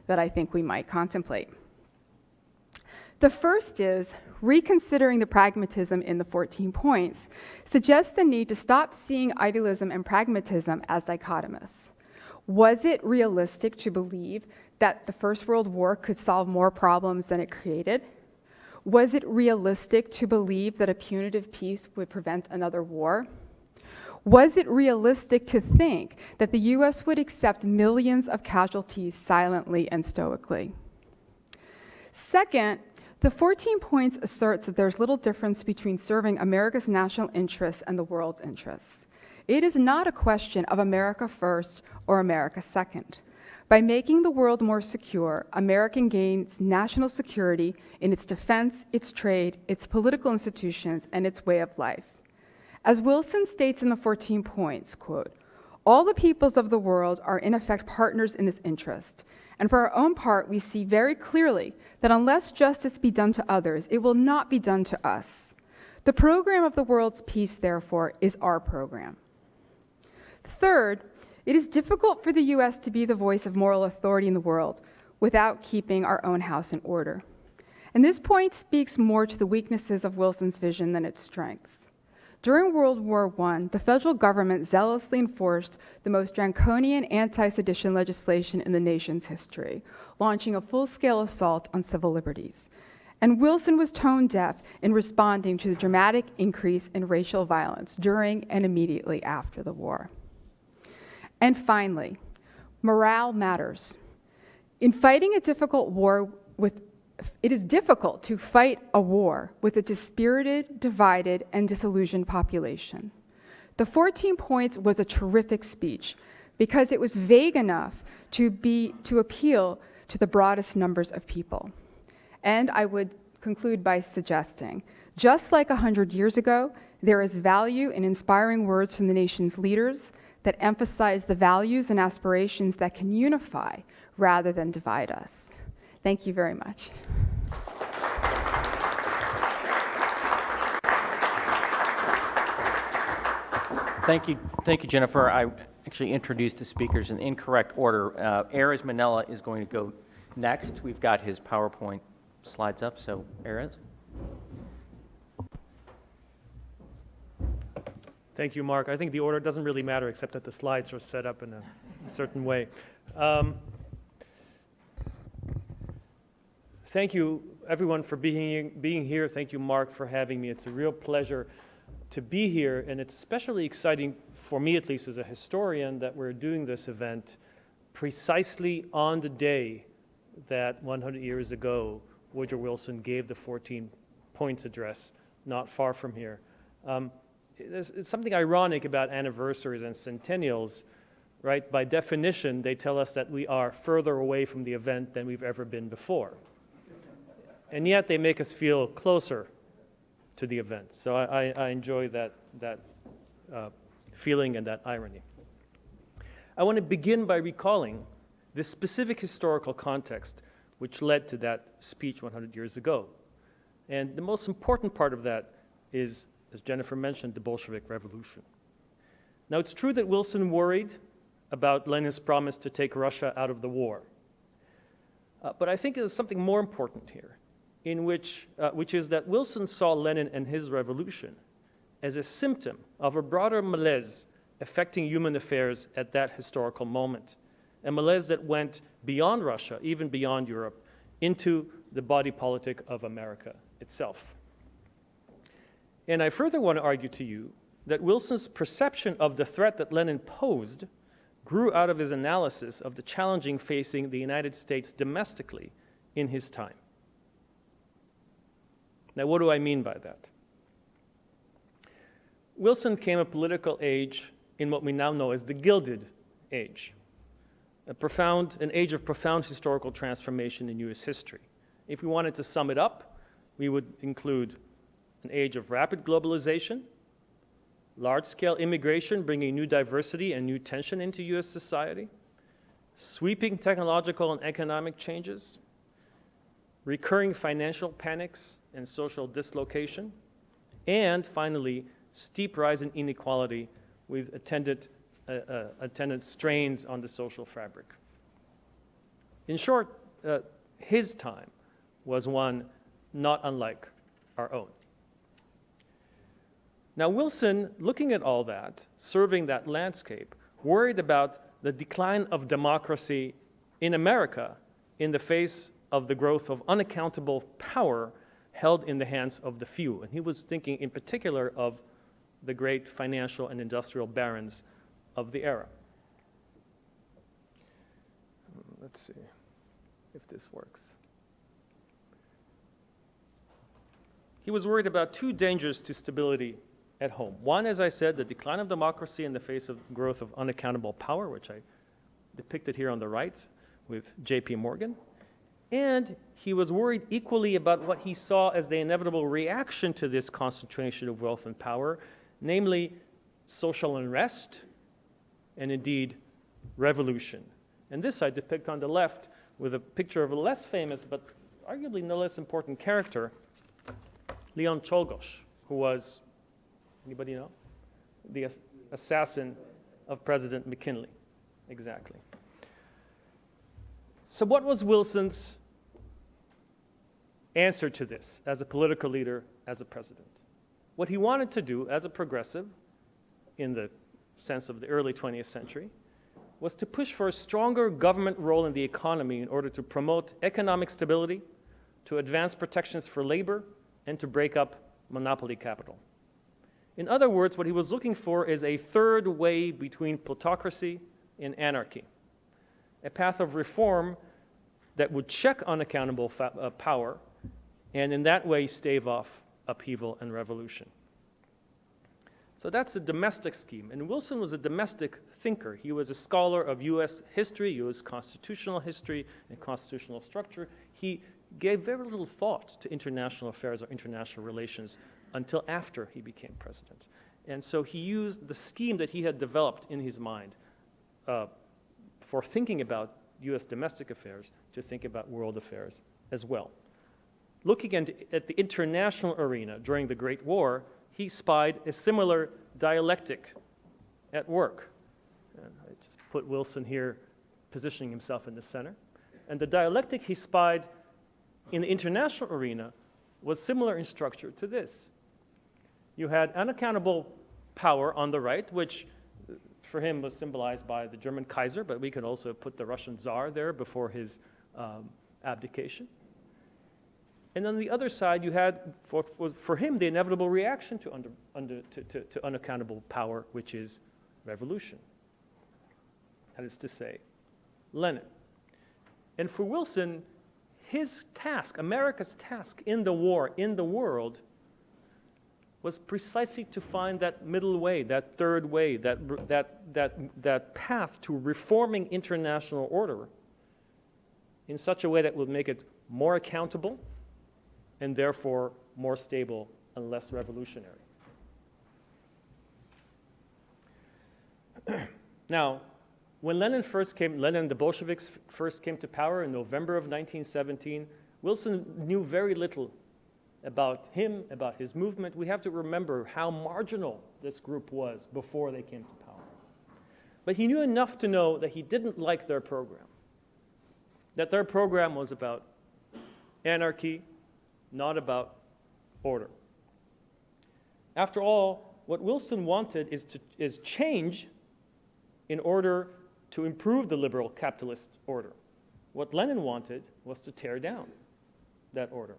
that I think we might contemplate. The first is reconsidering the pragmatism in the 14 points suggests the need to stop seeing idealism and pragmatism as dichotomous. Was it realistic to believe that the First World War could solve more problems than it created? Was it realistic to believe that a punitive peace would prevent another war? Was it realistic to think that the US would accept millions of casualties silently and stoically? Second, the 14 points asserts that there's little difference between serving America's national interests and the world's interests. It is not a question of America first or America second. By making the world more secure, America gains national security in its defense, its trade, its political institutions, and its way of life. As Wilson states in the 14 points, quote, "All the peoples of the world are in effect partners in this interest. And for our own part, we see very clearly that unless justice be done to others, it will not be done to us. The program of the world's peace, therefore, is our program." Third, it is difficult for the US to be the voice of moral authority in the world without keeping our own house in order. And this point speaks more to the weaknesses of Wilson's vision than its strengths. During World War I, the federal government zealously enforced the most draconian anti-sedition legislation in the nation's history, launching a full-scale assault on civil liberties. And Wilson was tone deaf in responding to the dramatic increase in racial violence during and immediately after the war. And finally, morale matters. In fighting a difficult war it is difficult to fight a war with a dispirited, divided, and disillusioned population. The 14 points was a terrific speech because it was vague enough to appeal to the broadest numbers of people. And I would conclude by suggesting, just like 100 years ago, there is value in inspiring words from the nation's leaders that emphasize the values and aspirations that can unify rather than divide us. Thank you very much. Thank you, Jennifer. I actually introduced the speakers in incorrect order. Erez Manella is going to go next. We've got his PowerPoint slides up, so Erez. Thank you, Mark. I think the order doesn't really matter except that the slides are set up in a certain way. Thank you, everyone, for being here. Thank you, Mark, for having me. It's a real pleasure to be here, and it's especially exciting for me, at least as a historian, that we're doing this event precisely on the day that 100 years ago Woodrow Wilson gave the 14 points address not far from here. There's something ironic about anniversaries and centennials, right? By definition, they tell us that we are further away from the event than we've ever been before. And yet they make us feel closer to the event. So I enjoy that feeling and that irony. I want to begin by recalling the specific historical context which led to that speech 100 years ago. And the most important part of that is, as Jennifer mentioned, the Bolshevik Revolution. Now, it's true that Wilson worried about Lenin's promise to take Russia out of the war. But I think there's something more important here, which is that Wilson saw Lenin and his revolution as a symptom of a broader malaise affecting human affairs at that historical moment, a malaise that went beyond Russia, even beyond Europe, into the body politic of America itself. And I further want to argue to you that Wilson's perception of the threat that Lenin posed grew out of his analysis of the challenging facing the United States domestically in his time. Now, what do I mean by that? Wilson came of political age in what we now know as the Gilded Age, an age of profound historical transformation in U.S. history. If we wanted to sum it up, we would include an age of rapid globalization, large-scale immigration bringing new diversity and new tension into U.S. society, sweeping technological and economic changes, recurring financial panics and social dislocation, And finally, steep rise in inequality with attendant strains on the social fabric. In short, his time was one not unlike our own. Now, Wilson, looking at all that, serving that landscape, worried about the decline of democracy in America in the face of the growth of unaccountable power held in the hands of the few. And he was thinking in particular of the great financial and industrial barons of the era. Let's see if this works. He was worried about two dangers to stability at home. One, as I said, the decline of democracy in the face of growth of unaccountable power, which I depicted here on the right with J.P. Morgan. And he was worried equally about what he saw as the inevitable reaction to this concentration of wealth and power, namely social unrest and indeed revolution. And this I depict on the left with a picture of a less famous but arguably no less important character, Leon Czolgosz, who was, anybody know? The assassin of President McKinley. Exactly. So what was Wilson's answer to this as a political leader, as a president? What he wanted to do as a progressive, in the sense of the early 20th century, was to push for a stronger government role in the economy in order to promote economic stability, to advance protections for labor, and to break up monopoly capital. In other words, what he was looking for is a third way between plutocracy and anarchy, a path of reform that would check unaccountable power and in that way stave off upheaval and revolution. So that's a domestic scheme. And Wilson was a domestic thinker. He was a scholar of U.S. history, U.S. constitutional history and constitutional structure. He gave very little thought to international affairs or international relations until after he became president. And so he used the scheme that he had developed in his mind for thinking about U.S. domestic affairs to think about world affairs as well. Looking at the international arena during the Great War, he spied a similar dialectic at work. And I just put Wilson here, positioning himself in the center. And the dialectic he spied in the international arena was similar in structure to this. You had unaccountable power on the right, which for him was symbolized by the German Kaiser, but we could also put the Russian Tsar there before his abdication. And on the other side, you had, for him, the inevitable reaction to unaccountable power, which is revolution. That is to say, Lenin. And for Wilson, his task, America's task in the war, in the world, was precisely to find that middle way, that third way, that path to reforming international order in such a way that would make it more accountable and therefore more stable and less revolutionary. Now, when Lenin and the Bolsheviks first came to power in November of 1917, Wilson knew very little about him, about his movement. We have to remember how marginal this group was before they came to power. But he knew enough to know that he didn't like their program, that their program was about anarchy, not about order. After all, what Wilson wanted is change in order to improve the liberal capitalist order. What Lenin wanted was to tear down that order.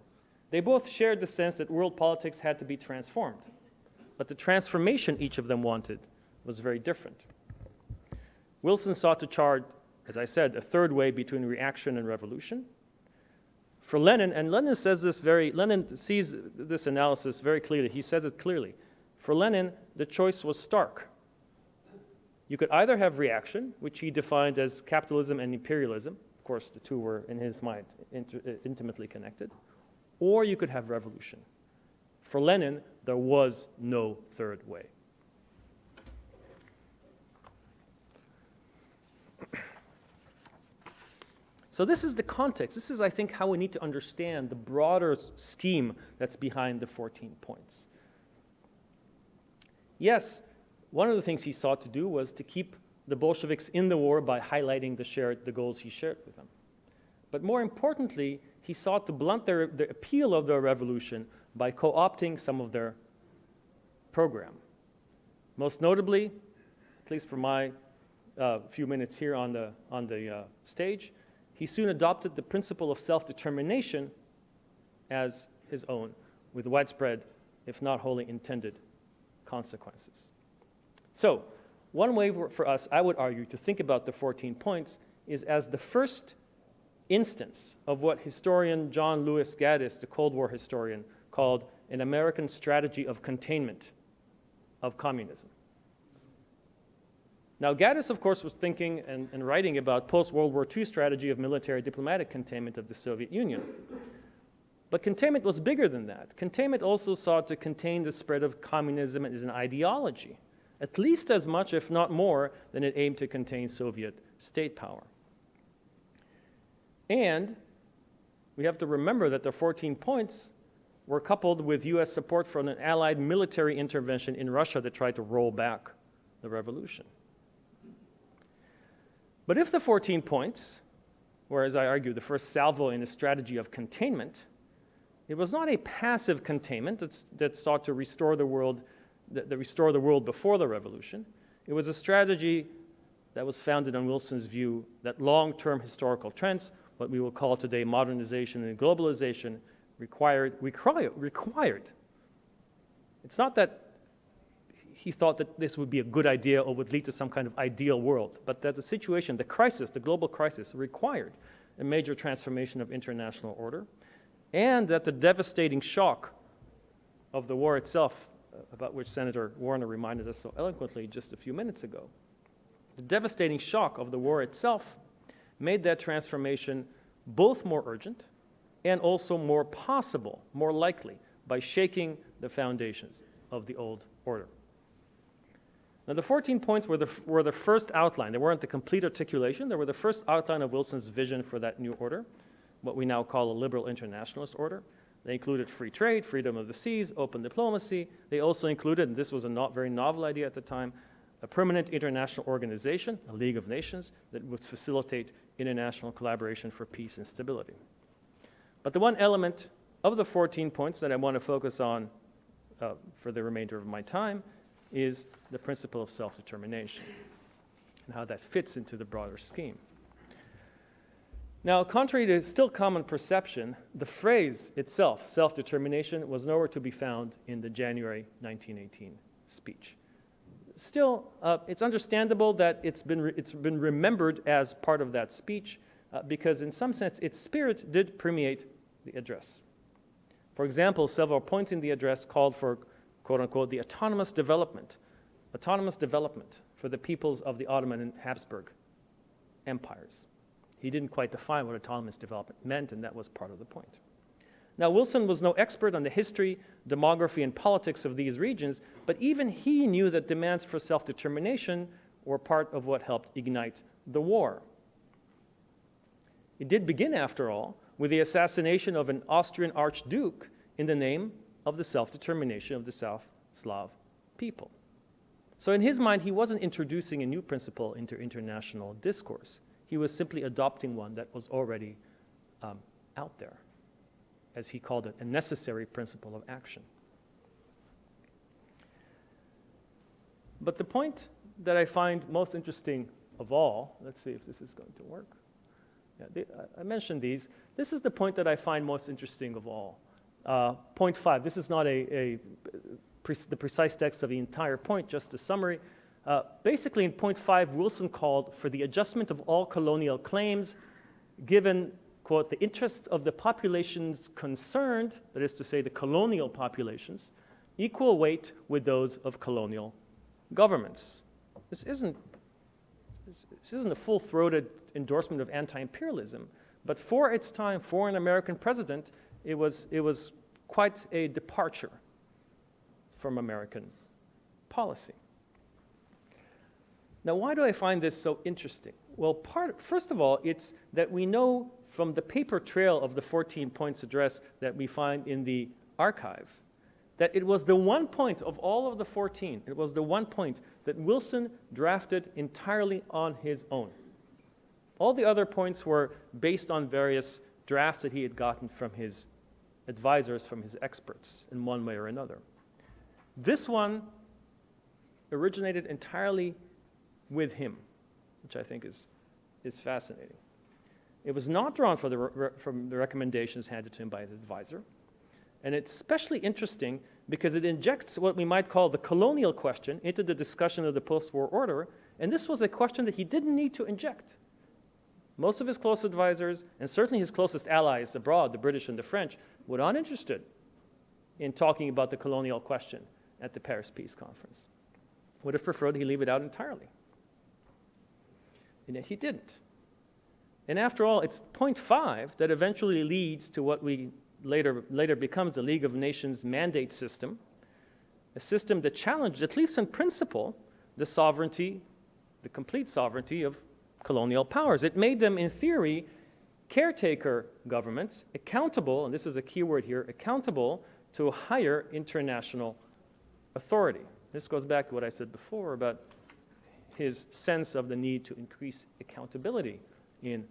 They both shared the sense that world politics had to be transformed, but the transformation each of them wanted was very different. Wilson sought to chart, as I said, a third way between reaction and revolution. For Lenin, and Lenin sees this analysis very clearly. He says it clearly. For Lenin, the choice was stark. You could either have reaction, which he defined as capitalism and imperialism. Of course, the two were, in his mind, intimately connected. Or you could have revolution. For Lenin, there was no third way. So this is the context. This is, I think, how we need to understand the broader scheme that's behind the 14 points. Yes, one of the things he sought to do was to keep the Bolsheviks in the war by highlighting the goals he shared with them. But more importantly, he sought to blunt the appeal of the revolution by co-opting some of their program. Most notably, at least for my few minutes here on the stage, he soon adopted the principle of self-determination as his own, with widespread, if not wholly intended, consequences. So, one way for us, I would argue, to think about the 14 points is as the first instance of what historian John Lewis Gaddis, the Cold War historian, called an American strategy of containment of communism. Now, Gaddis, of course, was thinking and writing about post-World War II strategy of military diplomatic containment of the Soviet Union. But containment was bigger than that. Containment also sought to contain the spread of communism as an ideology, at least as much, if not more, than it aimed to contain Soviet state power. And we have to remember that the 14 points were coupled with U.S. support for an Allied military intervention in Russia that tried to roll back the revolution. But if the 14 points were, as I argue, the first salvo in a strategy of containment, it was not a passive containment that sought to restore the world before the revolution. It was a strategy that was founded on Wilson's view that long-term historical trends, what we will call today modernization and globalization, required. It's not that he thought that this would be a good idea or would lead to some kind of ideal world, but that the situation, the crisis, the global crisis, required a major transformation of international order, and that the devastating shock of the war itself, about which Senator Warner reminded us so eloquently just a few minutes ago, the devastating shock of the war itself made that transformation both more urgent and also more possible, more likely, by shaking the foundations of the old order. Now, the 14 points were the first outline. They weren't the complete articulation. They were the first outline of Wilson's vision for that new order, what we now call a liberal internationalist order. They included free trade, freedom of the seas, open diplomacy. They also included, and this was a very novel idea at the time, a permanent international organization, a League of Nations, that would facilitate international collaboration for peace and stability. But the one element of the 14 points that I want to focus on for the remainder of my time is the principle of self-determination and how that fits into the broader scheme. Now, contrary to still common perception, the phrase itself, self-determination, was nowhere to be found in the January 1918 speech. Still, it's understandable that it's been remembered as part of that speech because in some sense its spirit did permeate the address. For example, several points in the address called for, quote unquote, the autonomous development for the peoples of the Ottoman and Habsburg empires. He didn't quite define what autonomous development meant, and that was part of the point. Now, Wilson was no expert on the history, demography, and politics of these regions, but even he knew that demands for self-determination were part of what helped ignite the war. It did begin, after all, with the assassination of an Austrian archduke in the name of the self-determination of the South Slav people. So in his mind, he wasn't introducing a new principle into international discourse. He was simply adopting one that was already out there, as he called it, a necessary principle of action. But the point that I find most interesting of all, let's see if this is going to work. Yeah, I mentioned these. This is the point that I find most interesting of all. Point 5, this is not the precise text of the entire point, just a summary. Basically, in point 5, Wilson called for the adjustment of all colonial claims given, quote, the interests of the populations concerned, that is to say the colonial populations, equal weight with those of colonial governments. This isn't a full-throated endorsement of anti-imperialism, but for its time, for an American president, it was quite a departure from American policy. Now, why do I find this so interesting? Well, first of all, it's that we know from the paper trail of the 14 points address that we find in the archive that it was the one point of all of the 14, it was the one point that Wilson drafted entirely on his own. All the other points were based on various drafts that he had gotten from his advisors, from his experts, in one way or another. This one originated entirely with him, which I think is fascinating. It was not drawn from the recommendations handed to him by his advisor, and it's especially interesting because it injects what we might call the colonial question into the discussion of the post-war order, and this was a question that he didn't need to inject. Most of his close advisors, and certainly his closest allies abroad, the British and the French, were uninterested in talking about the colonial question at the Paris Peace Conference. Would have preferred he leave it out entirely. And yet he didn't. And after all, it's point 5 that eventually leads to what we later becomes the League of Nations mandate system, a system that challenged, at least in principle, the sovereignty, the complete sovereignty of colonial powers. It made them, in theory, caretaker governments, accountable, and this is a key word here, accountable to a higher international authority. This goes back to what I said before about his sense of the need to increase accountability in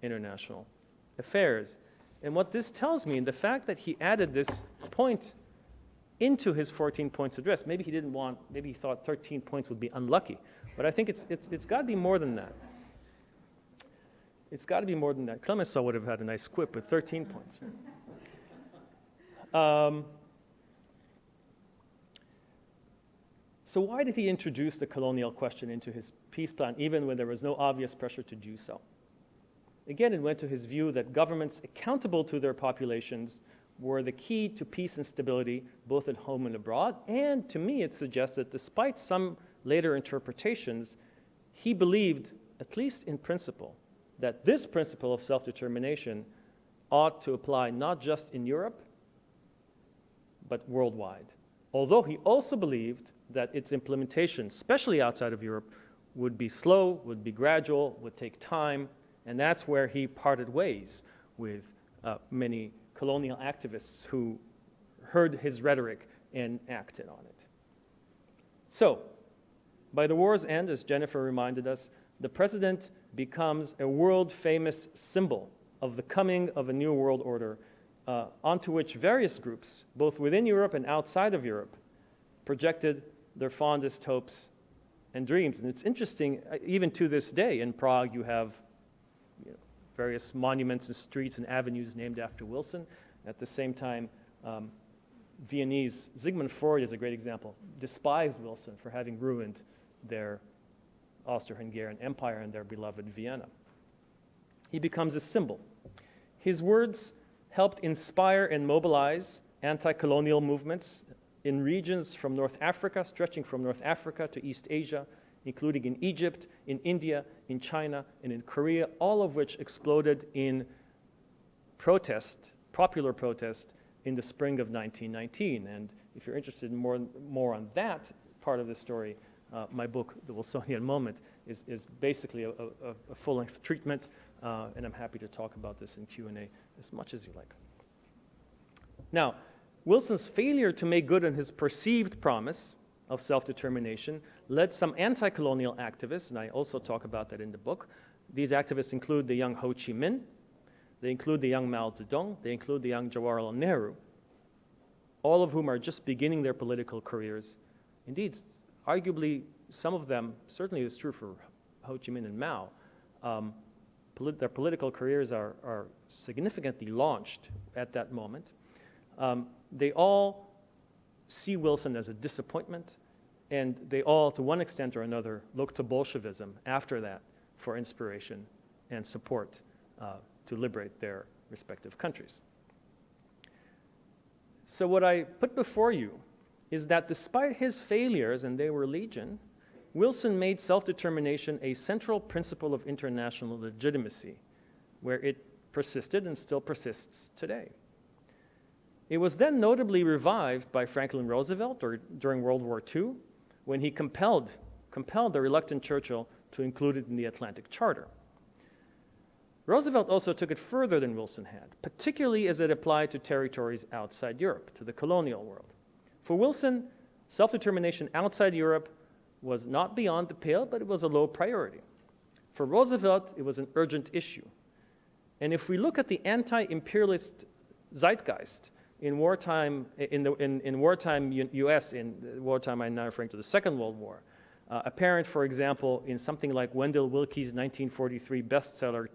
international affairs. And what this tells me, and the fact that he added this point into his 14 points address, maybe he thought 13 points would be unlucky, but I think it's got to be more than that. It's got to be more than that. Clemenceau would have had a nice quip with 13 points. So why did he introduce the colonial question into his peace plan, even when there was no obvious pressure to do so? Again, it went to his view that governments accountable to their populations were the key to peace and stability, both at home and abroad. And to me, it suggests that despite some later interpretations, he believed, at least in principle, that this principle of self-determination ought to apply not just in Europe, but worldwide. Although he also believed that its implementation, especially outside of Europe, would be slow, would be gradual, would take time, and that's where he parted ways with many colonial activists who heard his rhetoric and acted on it. So, by the war's end, as Jennifer reminded us, the president becomes a world-famous symbol of the coming of a new world order onto which various groups, both within Europe and outside of Europe, projected their fondest hopes and dreams. And it's interesting, even to this day, in Prague you have various monuments and streets and avenues named after Wilson. At the same time, Viennese, Sigmund Freud is a great example, despised Wilson for having ruined their Austro-Hungarian Empire and their beloved Vienna. He becomes a symbol. His words helped inspire and mobilize anti-colonial movements in regions from North Africa, stretching from North Africa to East Asia, including in Egypt, in India, in China, and in Korea, all of which exploded in protest, popular protest, in the spring of 1919. And if you're interested in more on that part of the story, my book, The Wilsonian Moment, is basically a full-length treatment, and I'm happy to talk about this in Q&A as much as you like. Now, Wilson's failure to make good on his perceived promise of self-determination led some anti-colonial activists, and I also talk about that in the book. These activists include the young Ho Chi Minh, they include the young Mao Zedong, they include the young Jawaharlal Nehru, all of whom are just beginning their political careers. Indeed, arguably, some of them, certainly it's true for Ho Chi Minh and Mao, their political careers are significantly launched at that moment. They all see Wilson as a disappointment, and they all, to one extent or another, look to Bolshevism after that for inspiration and support to liberate their respective countries. So what I put before you is that despite his failures, and they were legion, Wilson made self-determination a central principle of international legitimacy, where it persisted and still persists today. It was then notably revived by Franklin Roosevelt during World War II, when he compelled the reluctant Churchill to include it in the Atlantic Charter. Roosevelt also took it further than Wilson had, particularly as it applied to territories outside Europe, to the colonial world. For Wilson, self-determination outside Europe was not beyond the pale, but it was a low priority. For Roosevelt, it was an urgent issue. And if we look at the anti-imperialist zeitgeist in wartime, in wartime U.S., in wartime I'm now referring to the Second World War, apparent, for example, in something like Wendell Willkie's 1943 bestseller,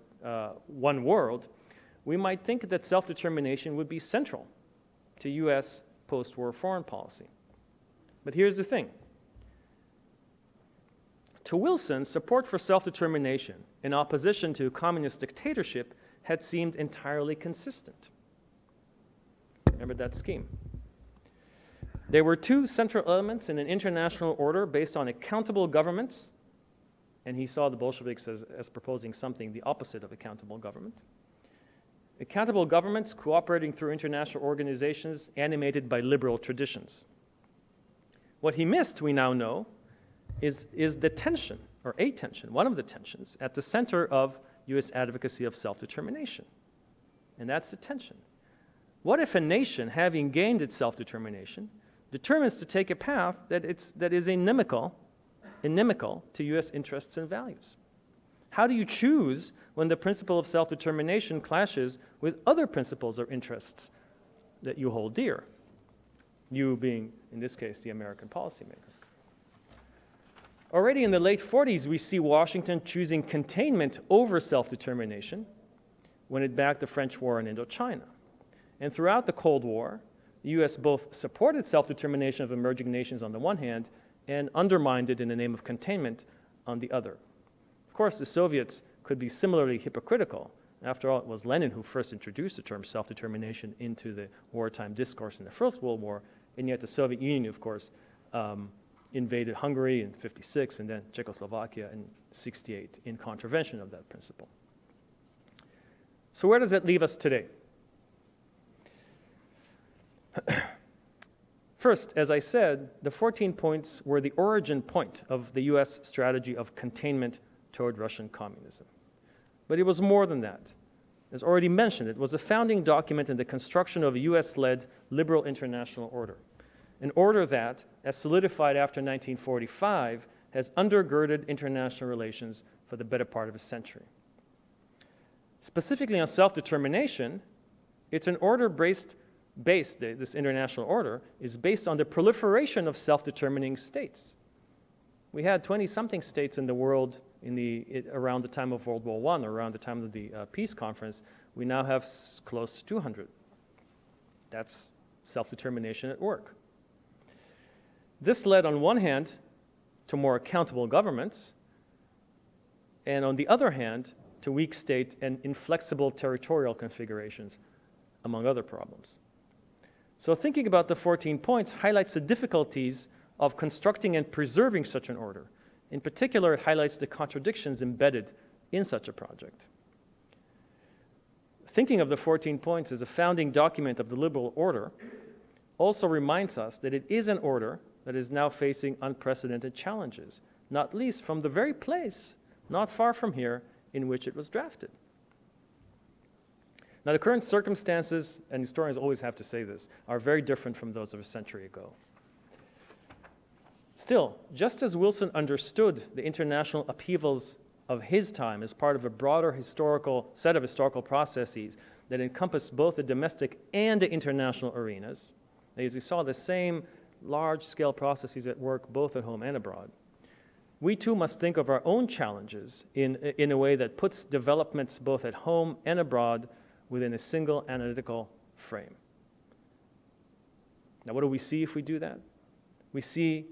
One World, we might think that self-determination would be central to U.S. post-war foreign policy. But here's the thing. To Wilson, support for self-determination in opposition to communist dictatorship had seemed entirely consistent. Remember that scheme. There were two central elements in an international order based on accountable governments, and he saw the Bolsheviks as proposing something the opposite of accountable government. Accountable governments cooperating through international organizations animated by liberal traditions. What he missed, we now know, is the tension, or a tension, one of the tensions, at the center of U.S. advocacy of self-determination. And that's the tension. What if a nation, having gained its self-determination, determines to take a path that is inimical to U.S. interests and values? How do you choose when the principle of self-determination clashes with other principles or interests that you hold dear? You being, in this case, the American policymaker. Already in the late 40s, we see Washington choosing containment over self-determination when it backed the French war in Indochina. And throughout the Cold War, the U.S. both supported self-determination of emerging nations on the one hand and undermined it in the name of containment on the other. Of course, the Soviets could be similarly hypocritical. After all, it was Lenin who first introduced the term self-determination into the wartime discourse in the First World War, and yet the Soviet Union, of course, invaded Hungary in 1956 and then Czechoslovakia in 1968 in contravention of that principle. So where does that leave us today? First, as I said, the 14 points were the origin point of the U.S. strategy of containment toward Russian communism. But it was more than that. As already mentioned, it was a founding document in the construction of a U.S.-led liberal international order, an order that, as solidified after 1945, has undergirded international relations for the better part of a century. Specifically on self-determination, it's an order based, this international order, is based on the proliferation of self-determining states. We had 20-something states in the world around the time of World War I, or around the time of the peace conference. We now have close to 200. That's self-determination at work. This led, on one hand, to more accountable governments, and on the other hand, to weak state and inflexible territorial configurations, among other problems. So thinking about the 14 points highlights the difficulties of constructing and preserving such an order. In particular, it highlights the contradictions embedded in such a project. Thinking of the 14 points as a founding document of the liberal order also reminds us that it is an order that is now facing unprecedented challenges, not least from the very place, not far from here, in which it was drafted. Now, the current circumstances, and historians always have to say this, are very different from those of a century ago. Still, just as Wilson understood the international upheavals of his time as part of a broader set of historical processes that encompassed both the domestic and the international arenas, as we saw the same large-scale processes at work both at home and abroad, we too must think of our own challenges in a way that puts developments both at home and abroad within a single analytical frame. Now, what do we see if we do that? We see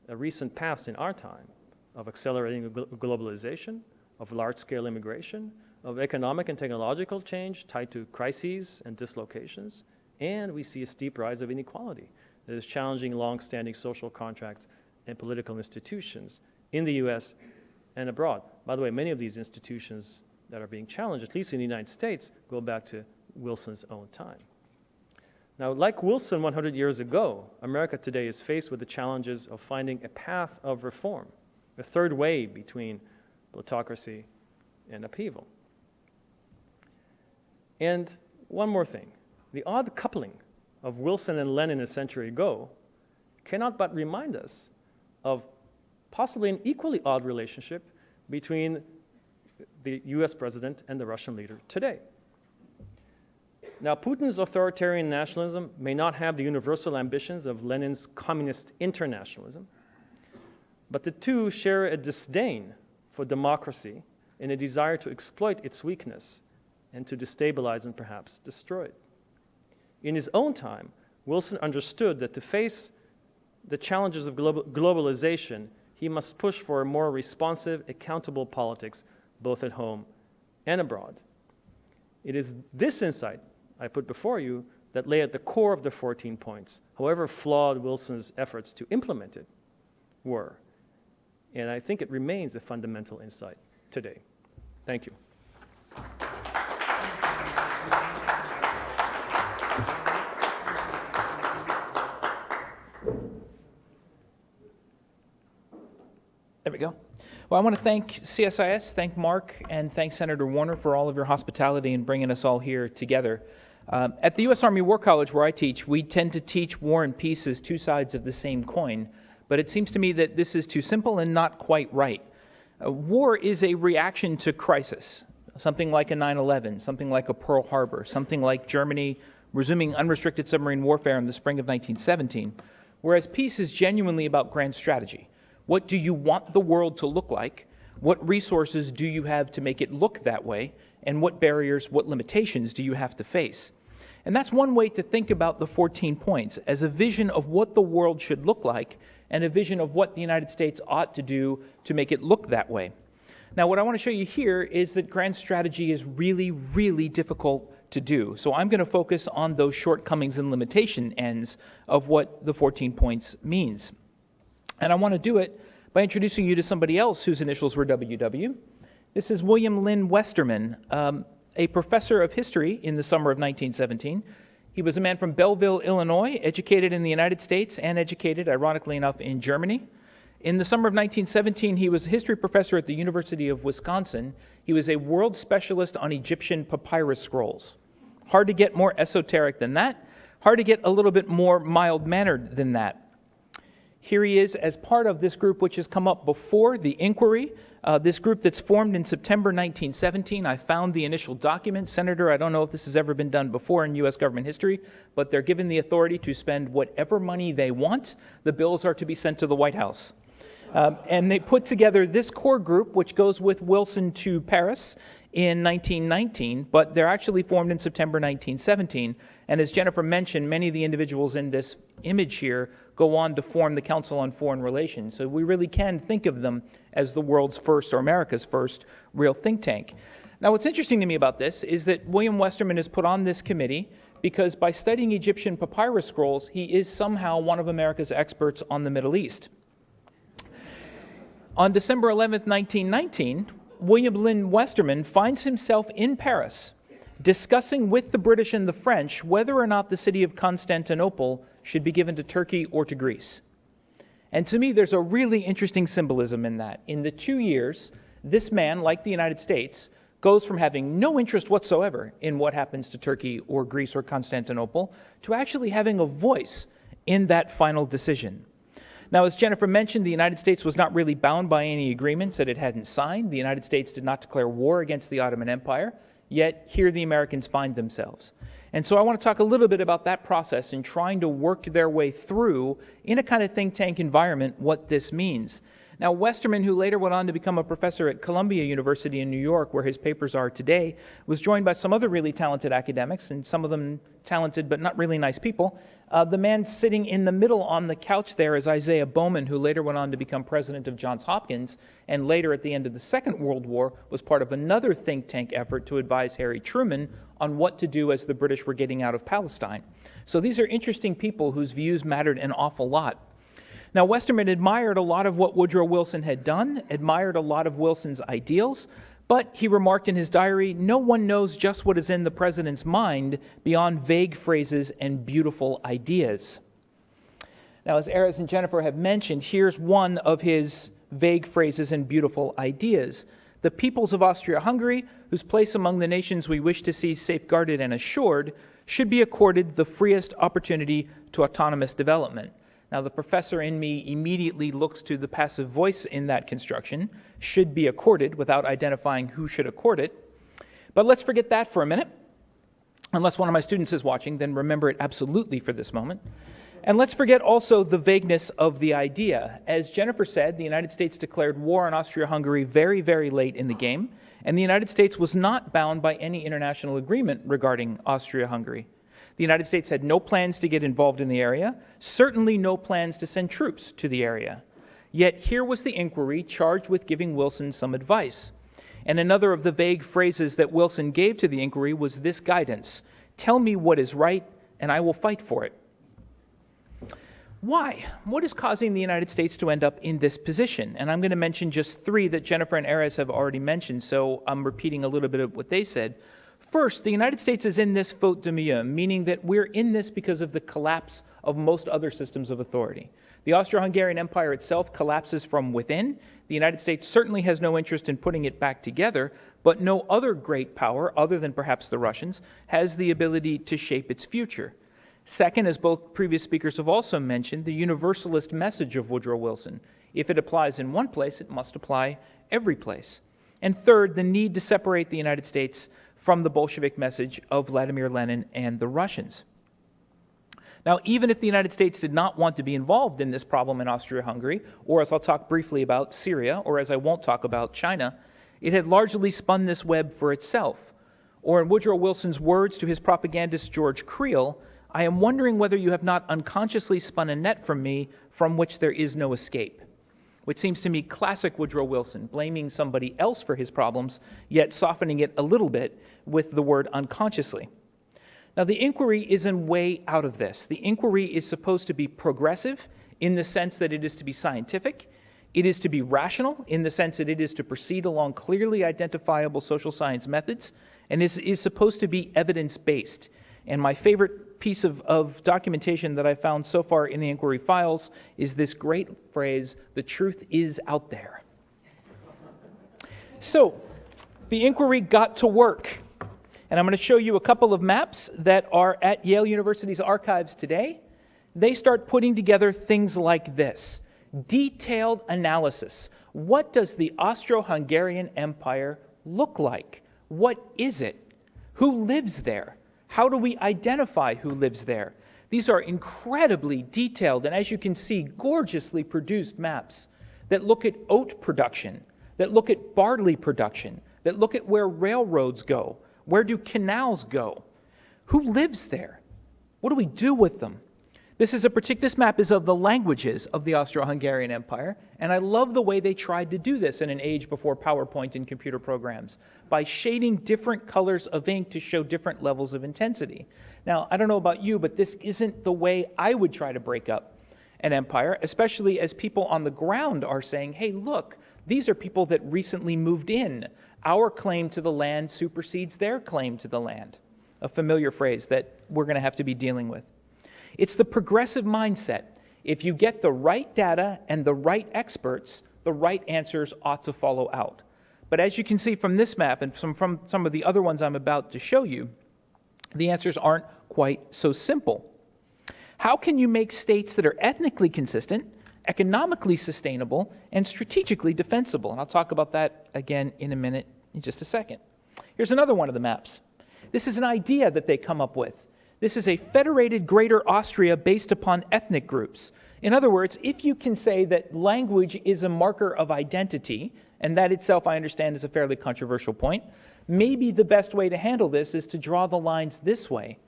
a recent past in our time of accelerating globalization, of large-scale immigration, of economic and technological change tied to crises and dislocations, and we see a steep rise of inequality that is challenging long-standing social contracts and political institutions in the U.S. and abroad. By the way, many of these institutions that are being challenged, at least in the United States, go back to Wilson's own time. Now, like Wilson 100 years ago, America today is faced with the challenges of finding a path of reform, a third way between plutocracy and upheaval. And one more thing, the odd coupling of Wilson and Lenin a century ago cannot but remind us of possibly an equally odd relationship between the US president and the Russian leader today. Now, Putin's authoritarian nationalism may not have the universal ambitions of Lenin's communist internationalism, but the two share a disdain for democracy and a desire to exploit its weakness and to destabilize and perhaps destroy it. In his own time, Wilson understood that to face the challenges of globalization, he must push for a more responsive, accountable politics, both at home and abroad. It is this insight I put before you that lay at the core of the 14 points, however flawed Wilson's efforts to implement it were. And I think it remains a fundamental insight today. Thank you. There we go. Well, I want to thank CSIS, thank Mark, and thank Senator Warner for all of your hospitality in bringing us all here together. At the U.S. Army War College, where I teach, we tend to teach war and peace as two sides of the same coin, but it seems to me that this is too simple and not quite right. War is a reaction to crisis, something like a 9/11, something like a Pearl Harbor, something like Germany resuming unrestricted submarine warfare in the spring of 1917, whereas peace is genuinely about grand strategy. What do you want the world to look like? What resources do you have to make it look that way? And what barriers, what limitations do you have to face? And that's one way to think about the 14 points, as a vision of what the world should look like and a vision of what the United States ought to do to make it look that way. Now, what I want to show you here is that grand strategy is really, really difficult to do. So I'm going to focus on those shortcomings and limitation ends of what the 14 points means. And I want to do it by introducing you to somebody else whose initials were WW. This is William Lynn Westerman, a professor of history in the summer of 1917. He was a man from Belleville, Illinois, educated in the United States and educated, ironically enough, in Germany. In the summer of 1917, he was a history professor at the University of Wisconsin. He was a world specialist on Egyptian papyrus scrolls. Hard to get more esoteric than that. Hard to get a little bit more mild-mannered than that. Here he is as part of this group which has come up before the inquiry, this group that's formed in September 1917. I found the initial document. Senator, I don't know if this has ever been done before in U.S. government history, but they're given the authority to spend whatever money they want. The bills are to be sent to the White House. And they put together this core group, which goes with Wilson to Paris in 1919, but they're actually formed in September 1917. And as Jennifer mentioned, many of the individuals in this image here go on to form the Council on Foreign Relations. So we really can think of them as the world's first, or America's first, real think tank. Now, what's interesting to me about this is that William Westerman is put on this committee because by studying Egyptian papyrus scrolls, he is somehow one of America's experts on the Middle East. On December 11th, 1919, William Lynn Westerman finds himself in Paris discussing with the British and the French whether or not the city of Constantinople should be given to Turkey or to Greece. And to me, there's a really interesting symbolism in that. In the 2 years, this man, like the United States, goes from having no interest whatsoever in what happens to Turkey or Greece or Constantinople to actually having a voice in that final decision. Now, as Jennifer mentioned, the United States was not really bound by any agreements that it hadn't signed. The United States did not declare war against the Ottoman Empire, yet here the Americans find themselves. And so I want to talk a little bit about that process and trying to work their way through, in a kind of think tank environment, what this means. Now, Westerman, who later went on to become a professor at Columbia University in New York, where his papers are today, was joined by some other really talented academics, and some of them talented but not really nice people. The man sitting in the middle on the couch there is Isaiah Bowman, who later went on to become president of Johns Hopkins, and later at the end of the Second World War was part of another think tank effort to advise Harry Truman on what to do as the British were getting out of Palestine. So these are interesting people whose views mattered an awful lot. Now, Westerman admired a lot of what Woodrow Wilson had done, admired a lot of Wilson's ideals, but he remarked in his diary, no one knows just what is in the president's mind beyond vague phrases and beautiful ideas. Now, as Erez and Jennifer have mentioned, here's one of his vague phrases and beautiful ideas. The peoples of Austria-Hungary, whose place among the nations we wish to see safeguarded and assured, should be accorded the freest opportunity to autonomous development. Now, the professor in me immediately looks to the passive voice in that construction, should be accorded, without identifying who should accord it. But let's forget that for a minute. Unless one of my students is watching, then remember it absolutely for this moment. And let's forget also the vagueness of the idea. As Jennifer said, the United States declared war on Austria-Hungary very, very late in the game, and the United States was not bound by any international agreement regarding Austria-Hungary. The United States had no plans to get involved in the area, certainly no plans to send troops to the area. Yet here was the inquiry charged with giving Wilson some advice. And another of the vague phrases that Wilson gave to the inquiry was this guidance: "Tell me what is right, and I will fight for it." Why? What is causing the United States to end up in this position? And I'm going to mention just three that Jennifer and Erez have already mentioned, so I'm repeating a little bit of what they said. First, the United States is in this faute de mieux, meaning that we're in this because of the collapse of most other systems of authority. The Austro-Hungarian Empire itself collapses from within. The United States certainly has no interest in putting it back together, but no other great power, other than perhaps the Russians, has the ability to shape its future. Second, as both previous speakers have also mentioned, the universalist message of Woodrow Wilson. If it applies in one place, it must apply every place. And third, the need to separate the United States from the Bolshevik message of Vladimir Lenin and the Russians. Now, even if the United States did not want to be involved in this problem in Austria-Hungary, or as I'll talk briefly about Syria, or as I won't talk about China, it had largely spun this web for itself. Or in Woodrow Wilson's words to his propagandist George Creel, "I am wondering whether you have not unconsciously spun a net from me from which there is no escape," which seems to me classic Woodrow Wilson, blaming somebody else for his problems, yet softening it a little bit with the word unconsciously. Now, the inquiry is a way out of this. The inquiry is supposed to be progressive in the sense that it is to be scientific. It is to be rational in the sense that it is to proceed along clearly identifiable social science methods, and is supposed to be evidence-based. And my favorite piece of documentation that I found so far in the inquiry files is this great phrase, "The truth is out there." So, the inquiry got to work. And I'm going to show you a couple of maps that are at Yale University's archives today. They start putting together things like this. Detailed analysis. What does the Austro-Hungarian Empire look like? What is it? Who lives there? How do we identify who lives there? These are incredibly detailed and, as you can see, gorgeously produced maps that look at oat production, that look at barley production, that look at where railroads go. Where do canals go? Who lives there? What do we do with them? This map is of the languages of the Austro-Hungarian Empire, and I love the way they tried to do this in an age before PowerPoint and computer programs, by shading different colors of ink to show different levels of intensity. Now, I don't know about you, but this isn't the way I would try to break up an empire, especially as people on the ground are saying, "Hey, look, these are people that recently moved in. Our claim to the land supersedes their claim to the land." A familiar phrase that we're going to have to be dealing with. It's the progressive mindset. If you get the right data and the right experts, the right answers ought to follow out. But as you can see from this map and from some of the other ones I'm about to show you, the answers aren't quite so simple. How can you make states that are ethnically consistent, economically sustainable, and strategically defensible? And I'll talk about that again in a minute, in just a second. Here's another one of the maps. This is an idea that they come up with. This is a federated Greater Austria based upon ethnic groups. In other words, if you can say that language is a marker of identity, and that itself I understand is a fairly controversial point, maybe the best way to handle this is to draw the lines this way,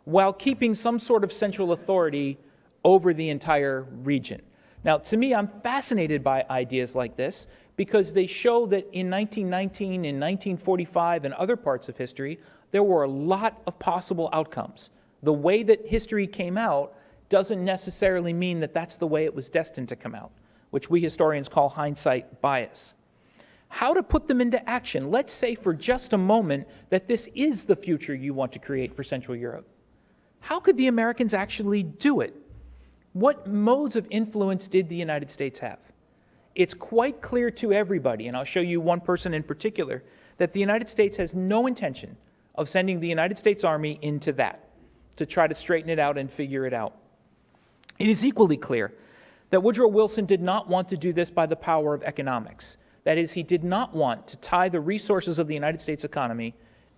while keeping some sort of central authority over the entire region. Now, to me, I'm fascinated by ideas like this because they show that in 1919, in 1945, and other parts of history, there were a lot of possible outcomes. The way that history came out doesn't necessarily mean that that's the way it was destined to come out, which we historians call hindsight bias. How to put them into action? Let's say for just a moment that this is the future you want to create for Central Europe. How could the Americans actually do it? What modes of influence did the United States have? It's quite clear to everybody, and I'll show you one person in particular, that the United States has no intention of sending the United States Army into that to try to straighten it out and figure it out. It is equally clear that Woodrow Wilson did not want to do this by the power of economics. That is, he did not want to tie the resources of the United States economy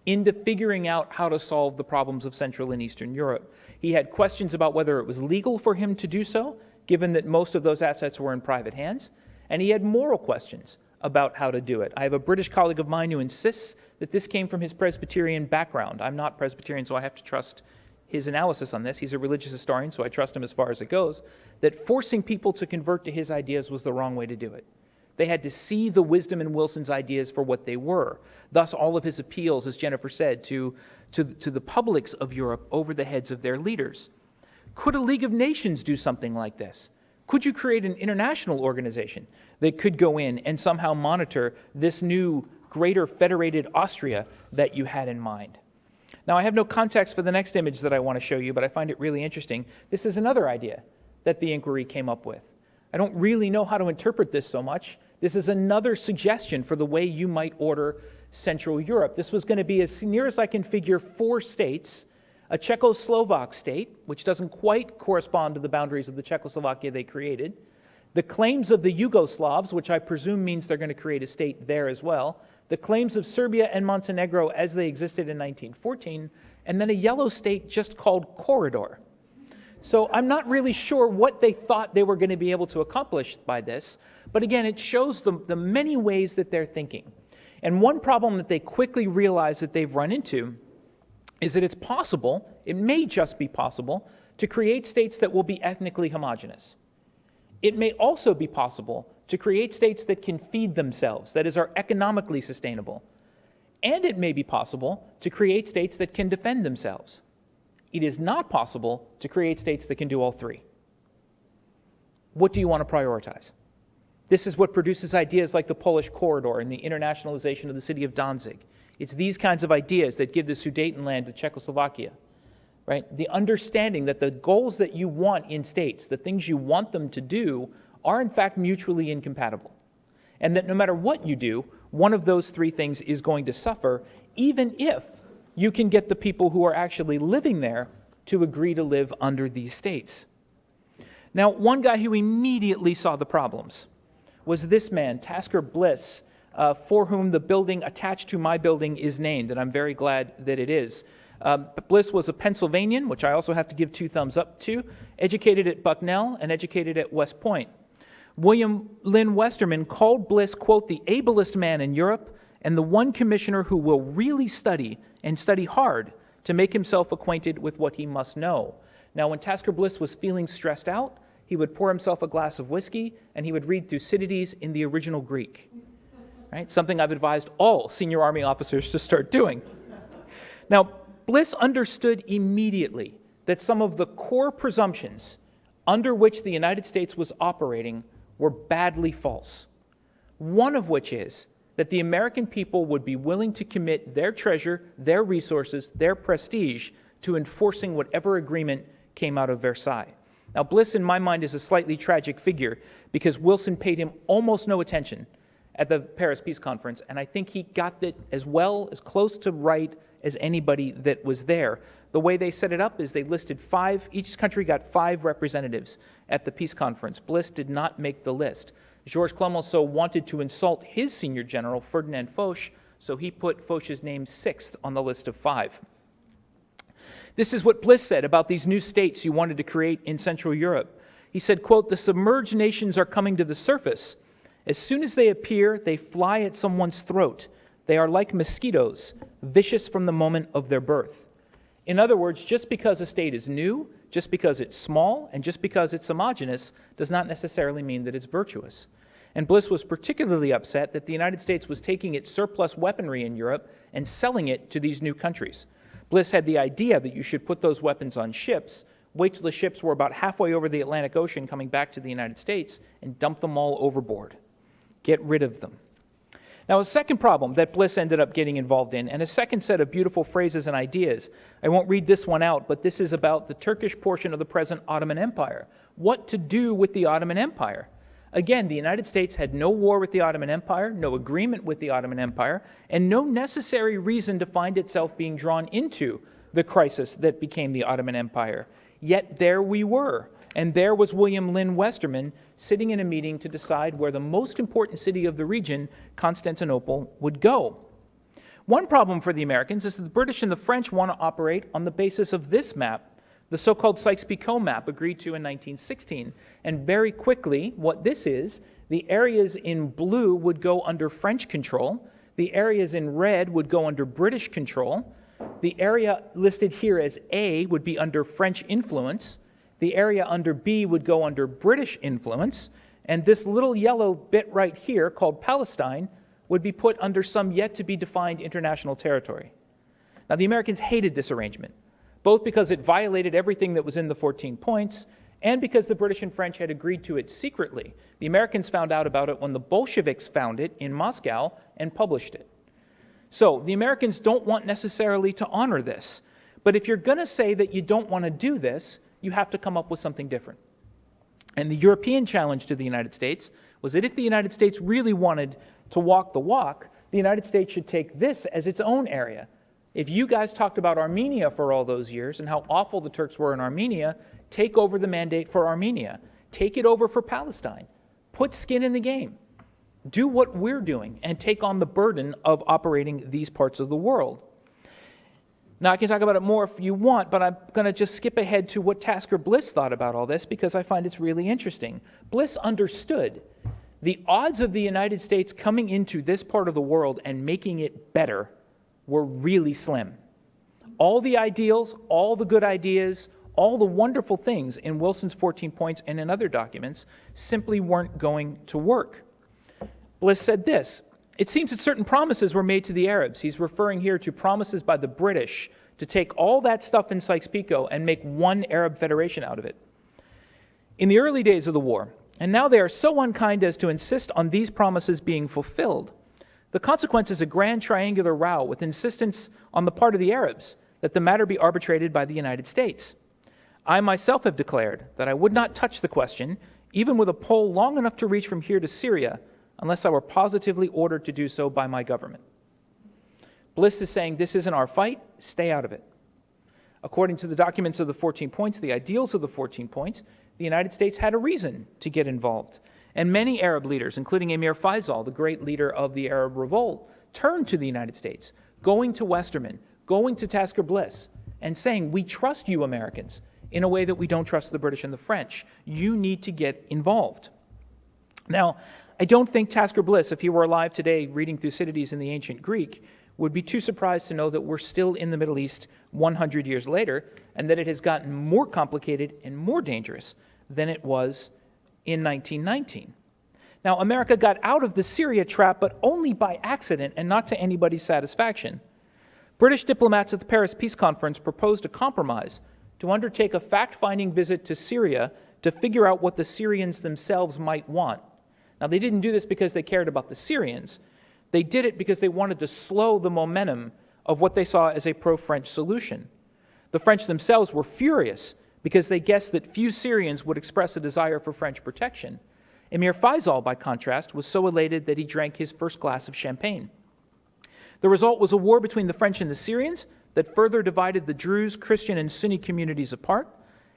into figuring out how to solve the problems of Central and Eastern Europe. He had questions about whether it was legal for him to do so, given that most of those assets were in private hands, and he had moral questions about how to do it. I have a British colleague of mine who insists that this came from his Presbyterian background. I'm not Presbyterian, so I have to trust his analysis on this. He's a religious historian, so I trust him as far as it goes, that forcing people to convert to his ideas was the wrong way to do it. They had to see the wisdom in Wilson's ideas for what they were. Thus, all of his appeals, as Jennifer said, to the publics of Europe over the heads of their leaders. Could a League of Nations do something like this? Could you create an international organization that could go in and somehow monitor this new, greater federated Austria that you had in mind? Now, I have no context for the next image that I want to show you, but I find it really interesting. This is another idea that the inquiry came up with. I don't really know how to interpret this so much. This is another suggestion for the way you might order Central Europe. This was going to be, as near as I can figure, 4 states, a Czechoslovak state, which doesn't quite correspond to the boundaries of the Czechoslovakia they created, the claims of the Yugoslavs, which I presume means they're going to create a state there as well, the claims of Serbia and Montenegro as they existed in 1914, and then a yellow state just called Corridor. So I'm not really sure what they thought they were going to be able to accomplish by this, but again, it shows the many ways that they're thinking. And one problem that they quickly realize that they've run into is that it's possible, it may just be possible, to create states that will be ethnically homogeneous. It may also be possible to create states that can feed themselves, that is, are economically sustainable. And it may be possible to create states that can defend themselves. It is not possible to create states that can do all 3. What do you want to prioritize? This is what produces ideas like the Polish corridor and the internationalization of the city of Danzig. It's these kinds of ideas that give the Sudetenland to Czechoslovakia, right? The understanding that the goals that you want in states, the things you want them to do, are in fact mutually incompatible. And that no matter what you do, one of those 3 things is going to suffer, even if you can get the people who are actually living there to agree to live under these states. Now, one guy who immediately saw the problems was this man, Tasker Bliss, for whom the building attached to my building is named, and I'm very glad that it is. Bliss was a Pennsylvanian, which I also have to give 2 thumbs up to, educated at Bucknell and educated at West Point. William Lynn Westerman called Bliss, quote, the ablest man in Europe and the one commissioner who will really study and study hard to make himself acquainted with what he must know. Now, when Tasker Bliss was feeling stressed out, he would pour himself a glass of whiskey and he would read Thucydides in the original Greek. Right? Something I've advised all senior Army officers to start doing. Now, Bliss understood immediately that some of the core presumptions under which the United States was operating were badly false. One of which is that the American people would be willing to commit their treasure, their resources, their prestige to enforcing whatever agreement came out of Versailles. Now, Bliss, in my mind, is a slightly tragic figure because Wilson paid him almost no attention at the Paris Peace Conference, and I think he got it as well, as close to right as anybody that was there. The way they set it up is they listed 5, each country got 5 representatives at the peace conference. Bliss did not make the list. Georges Clemenceau wanted to insult his senior general, Ferdinand Foch, so he put Foch's name 6th on the list of 5. This is what Bliss said about these new states you wanted to create in Central Europe. He said, quote, the submerged nations are coming to the surface. As soon as they appear, they fly at someone's throat. They are like mosquitoes, vicious from the moment of their birth. In other words, just because a state is new, just because it's small, and just because it's homogeneous, does not necessarily mean that it's virtuous. And Bliss was particularly upset that the United States was taking its surplus weaponry in Europe and selling it to these new countries. Bliss had the idea that you should put those weapons on ships, wait till the ships were about halfway over the Atlantic Ocean coming back to the United States, and dump them all overboard. Get rid of them. Now, a second problem that Bliss ended up getting involved in, and a second set of beautiful phrases and ideas. I won't read this one out, but this is about the Turkish portion of the present Ottoman Empire. What to do with the Ottoman Empire? Again, the United States had no war with the Ottoman Empire, no agreement with the Ottoman Empire, and no necessary reason to find itself being drawn into the crisis that became the Ottoman Empire. Yet there we were, And there was William Lynn Westerman sitting in a meeting to decide where the most important city of the region, Constantinople, would go. One problem for the Americans is that the British and the French want to operate on the basis of this map, the so-called Sykes-Picot map agreed to in 1916. And very quickly, what this is, the areas in blue would go under French control, the areas in red would go under British control, the area listed here as A would be under French influence, the area under B would go under British influence, and this little yellow bit right here, called Palestine, would be put under some yet-to-be-defined international territory. Now, the Americans hated this arrangement, both because it violated everything that was in the 14 points, and because the British and French had agreed to it secretly. The Americans found out about it when the Bolsheviks found it in Moscow and published it. So, the Americans don't want necessarily to honor this, but if you're going to say that you don't want to do this, you have to come up with something different. And the European challenge to the United States was that if the United States really wanted to walk the walk, the United States should take this as its own area. If you guys talked about Armenia for all those years and how awful the Turks were in Armenia, take over the mandate for Armenia. Take it over for Palestine. Put skin in the game. Do what we're doing and take on the burden of operating these parts of the world. Now, I can talk about it more if you want, but I'm going to just skip ahead to what Tasker Bliss thought about all this because I find it's really interesting. Bliss understood the odds of the United States coming into this part of the world and making it better were really slim. All the ideals, all the good ideas, all the wonderful things in Wilson's 14 points and in other documents simply weren't going to work. Bliss said this, "It seems that certain promises were made to the Arabs." He's referring here to promises by the British to take all that stuff in Sykes-Picot and make one Arab federation out of it. In the early days of the war, and now they are so unkind as to insist on these promises being fulfilled. The consequence is a grand triangular row with insistence on the part of the Arabs that the matter be arbitrated by the United States. I myself have declared that I would not touch the question, even with a pole long enough to reach from here to Syria, unless I were positively ordered to do so by my government. Bliss is saying, this isn't our fight, stay out of it. According to the documents of the 14 points, the ideals of the 14 points, the United States had a reason to get involved. And many Arab leaders, including Emir Faisal, the great leader of the Arab Revolt, turned to the United States, going to Westerman, going to Tasker Bliss, and saying, we trust you Americans in a way that we don't trust the British and the French. You need to get involved. Now, I don't think Tasker Bliss, if he were alive today reading Thucydides in the ancient Greek, would be too surprised to know that we're still in the Middle East 100 years later, and that it has gotten more complicated and more dangerous than it was in 1919. Now, America got out of the Syria trap, but only by accident and not to anybody's satisfaction. British diplomats at the Paris Peace Conference proposed a compromise to undertake a fact-finding visit to Syria to figure out what the Syrians themselves might want. Now, they didn't do this because they cared about the Syrians. They did it because they wanted to slow the momentum of what they saw as a pro-French solution. The French themselves were furious because they guessed that few Syrians would express a desire for French protection. Emir Faisal, by contrast, was so elated that he drank his first glass of champagne. The result was a war between the French and the Syrians that further divided the Druze, Christian, and Sunni communities apart,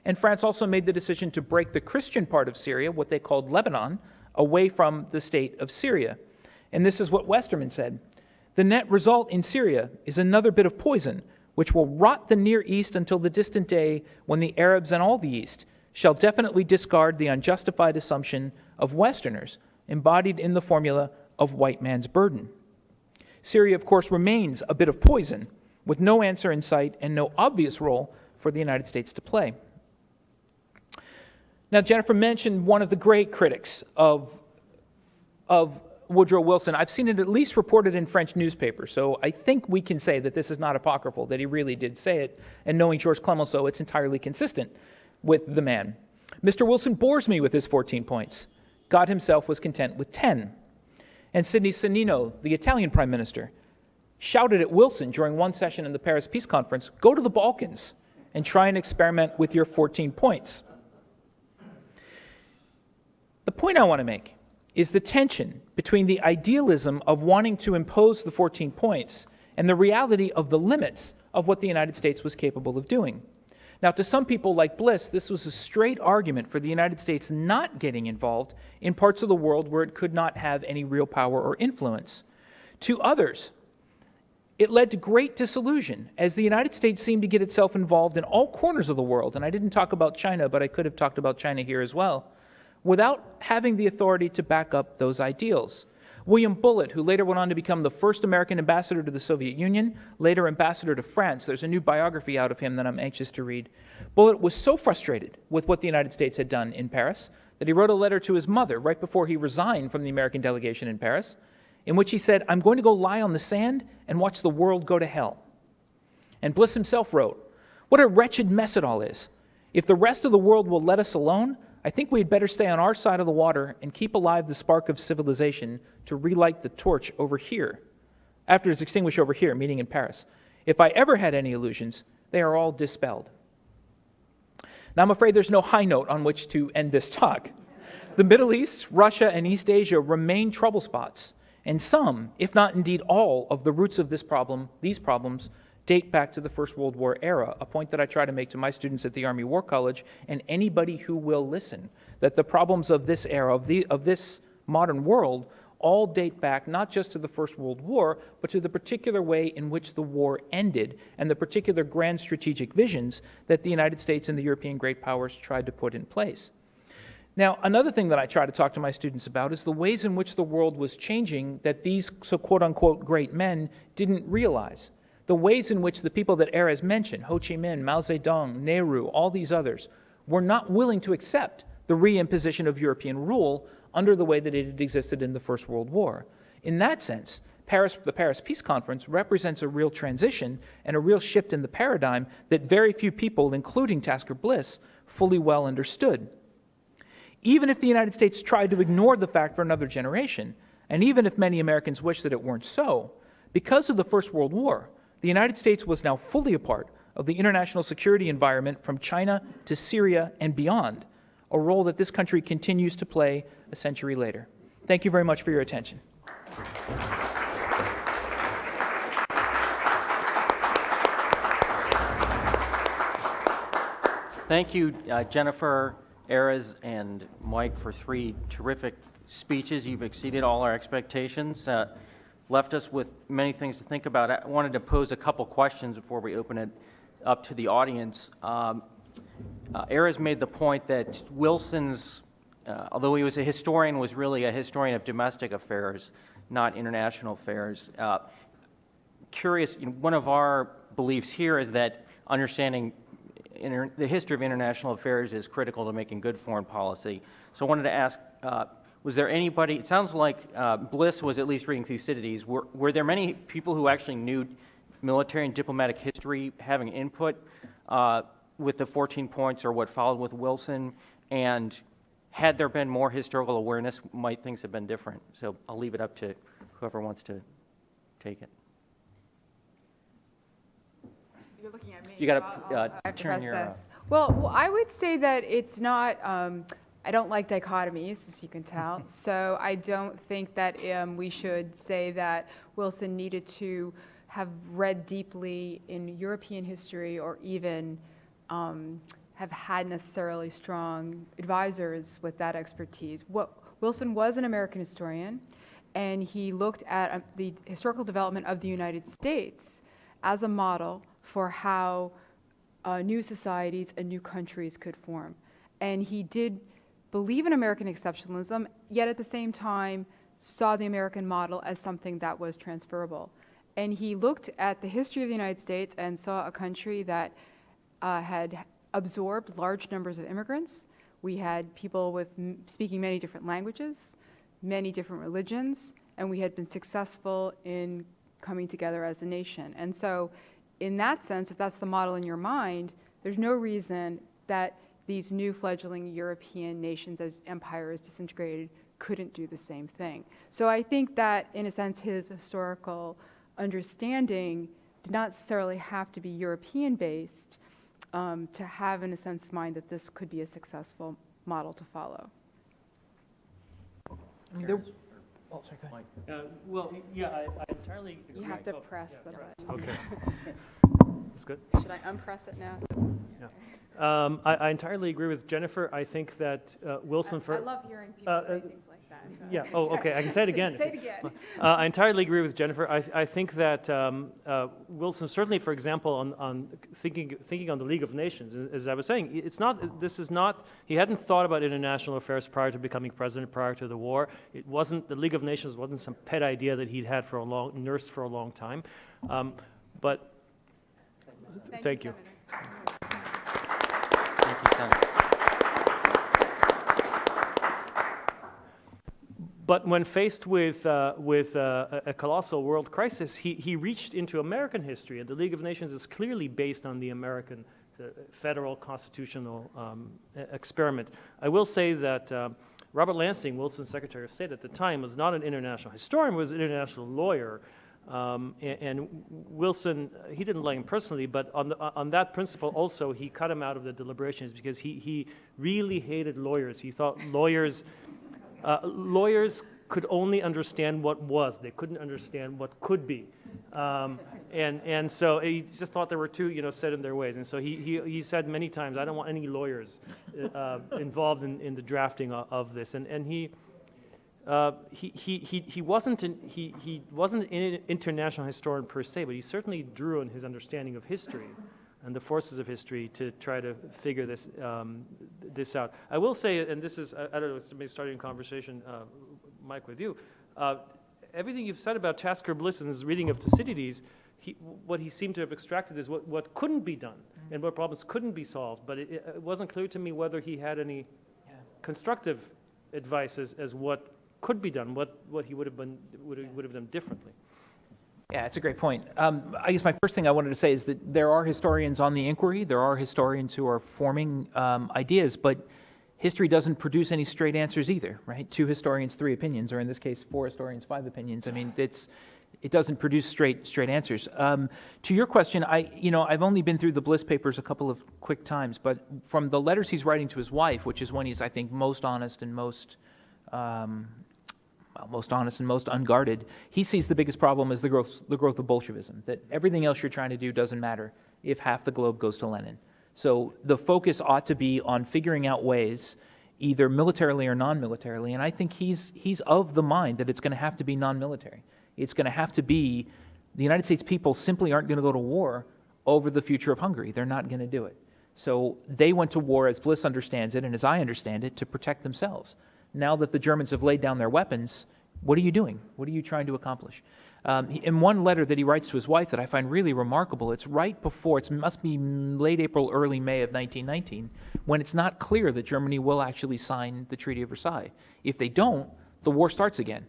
and France also made the decision to break the Christian part of Syria, what they called Lebanon, away from the state of Syria. And this is what Westerman said, "The net result in Syria is another bit of poison, which will rot the Near East until the distant day when the Arabs and all the East shall definitely discard the unjustified assumption of Westerners, embodied in the formula of white man's burden." Syria, of course, remains a bit of poison, with no answer in sight and no obvious role for the United States to play. Now, Jennifer mentioned one of the great critics of Woodrow Wilson. I've seen it at least reported in French newspapers, so I think we can say that this is not apocryphal, that he really did say it, and knowing Georges Clemenceau, it's entirely consistent with the man. "Mr. Wilson bores me with his 14 points. God himself was content with 10. And Sidney Sonnino, the Italian prime minister, shouted at Wilson during one session in the Paris Peace Conference, "Go to the Balkans and try and experiment with your 14 points. The point I want to make is the tension between the idealism of wanting to impose the 14 points and the reality of the limits of what the United States was capable of doing. Now, to some people like Bliss, this was a straight argument for the United States not getting involved in parts of the world where it could not have any real power or influence. To others, it led to great disillusion, as the United States seemed to get itself involved in all corners of the world, and I didn't talk about China, but I could have talked about China here as well, without having the authority to back up those ideals. William Bullitt, who later went on to become the first American ambassador to the Soviet Union, later ambassador to France. There's a new biography out of him that I'm anxious to read. Bullitt was so frustrated with what the United States had done in Paris that he wrote a letter to his mother right before he resigned from the American delegation in Paris, in which he said, "I'm going to go lie on the sand and watch the world go to hell." And Bliss himself wrote, "What a wretched mess it all is. If the rest of the world will let us alone, I think we'd better stay on our side of the water and keep alive the spark of civilization to relight the torch over here, after it's extinguished over here," meaning in Paris. "If I ever had any illusions, they are all dispelled." Now, I'm afraid there's no high note on which to end this talk. The Middle East, Russia, and East Asia remain trouble spots, and some, if not indeed all, of the roots of these problems, date back to the First World War era, a point that I try to make to my students at the Army War College and anybody who will listen, that the problems of this era, of this modern world, all date back not just to the First World War, but to the particular way in which the war ended and the particular grand strategic visions that the United States and the European great powers tried to put in place. Now, another thing that I try to talk to my students about is the ways in which the world was changing that these so quote-unquote great men didn't realize. The ways in which the people that Erez mentioned, Ho Chi Minh, Mao Zedong, Nehru, all these others, were not willing to accept the reimposition of European rule under the way that it had existed in the First World War. In that sense, the Paris Peace Conference represents a real transition and a real shift in the paradigm that very few people, including Tasker Bliss, fully well understood. Even if the United States tried to ignore the fact for another generation, and even if many Americans wish that it weren't so, because of the First World War, the United States was now fully a part of the international security environment from China to Syria and beyond, a role that this country continues to play a century later. Thank you very much for your attention. Thank you, Jennifer, Erez, and Mike for 3 terrific speeches. You've exceeded all our expectations. Left us with many things to think about. I wanted to pose a couple questions before we open it up to the audience. Erez made the point that Wilson's, although he was a historian, was really a historian of domestic affairs, not international affairs. Curious, one of our beliefs here is that understanding the history of international affairs is critical to making good foreign policy. So I wanted to ask, was there anybody, it sounds like Bliss was at least reading Thucydides. Were there many people who actually knew military and diplomatic history having input with the 14 points or what followed with Wilson? And had there been more historical awareness, might things have been different? So I'll leave it up to whoever wants to take it. You're looking at me. You got to turn your... this. Well, I would say that it's not... I don't like dichotomies, as you can tell. So I don't think that we should say that Wilson needed to have read deeply in European history or even have had necessarily strong advisors with that expertise. Wilson was an American historian, and he looked at the historical development of the United States as a model for how new societies and new countries could form. And he did believe in American exceptionalism, yet at the same time saw the American model as something that was transferable. And he looked at the history of the United States and saw a country that had absorbed large numbers of immigrants. We had people speaking many different languages, many different religions, and we had been successful in coming together as a nation. And so in that sense, if that's the model in your mind, there's no reason that these new fledgling European nations, as empires disintegrated, couldn't do the same thing. So I think that, in a sense, his historical understanding did not necessarily have to be European-based to have, in a sense, mind that this could be a successful model to follow. I mean, there, oh, sorry, go ahead. I entirely agree. You have to press the button. Okay. That's good. Should I unpress it now? I entirely agree with Jennifer. I think that Wilson I love hearing people say things like that. So. Yeah. Oh, okay. I can say it again. Say it again. I entirely agree with Jennifer. I think that Wilson, certainly, for example, on thinking on the League of Nations, as I was saying, it's not. This is not. He hadn't thought about international affairs prior to becoming president, prior to the war. It wasn't. The League of Nations wasn't some pet idea that he'd had nursed for a long time. But thank you. Thank you, Senator. But when faced with a colossal world crisis, he reached into American history, and the League of Nations is clearly based on the American federal constitutional experiment. I will say that Robert Lansing, Wilson's Secretary of State at the time, was not an international historian, was an international lawyer. And Wilson, he didn't like him personally, but on that principle also, he cut him out of the deliberations because he really hated lawyers. He thought lawyers could only understand what was. They couldn't understand what could be. And so he just thought there were two, set in their ways. And so he said many times, I don't want any lawyers involved in the drafting of this. And he wasn't an international historian per se, but he certainly drew on his understanding of history and the forces of history to try to figure this out. I will say, and this is, I don't know, maybe starting a conversation, Mike, with you, everything you've said about Tasker Bliss and his reading of Thucydides, what he seemed to have extracted is what couldn't be done and what problems couldn't be solved, but it wasn't clear to me whether he had any constructive advice as what could be done, what he would have done differently. Yeah, it's a great point. I guess my first thing I wanted to say is that there are historians on the inquiry. There are historians who are forming ideas, but history doesn't produce any straight answers either, right? 2 historians, 3 opinions, or in this case, 4 historians, 5 opinions. I mean, it doesn't produce straight answers. To your question, I've only been through the Bliss papers a couple of quick times, but from the letters he's writing to his wife, which is when he's, I think, most honest and most unguarded, he sees the biggest problem as the growth of Bolshevism, that everything else you're trying to do doesn't matter if half the globe goes to Lenin. So the focus ought to be on figuring out ways, either militarily or non-militarily, and I think he's of the mind that it's going to have to be non-military. It's going to have to be, the United States people simply aren't going to go to war over the future of Hungary. They're not going to do it. So they went to war, as Bliss understands it, and as I understand it, to protect themselves. Now that the Germans have laid down their weapons, what are you doing? What are you trying to accomplish? In one letter that he writes to his wife that I find really remarkable, it's right before, it must be late April, early May of 1919, when it's not clear that Germany will actually sign the Treaty of Versailles. If they don't, the war starts again.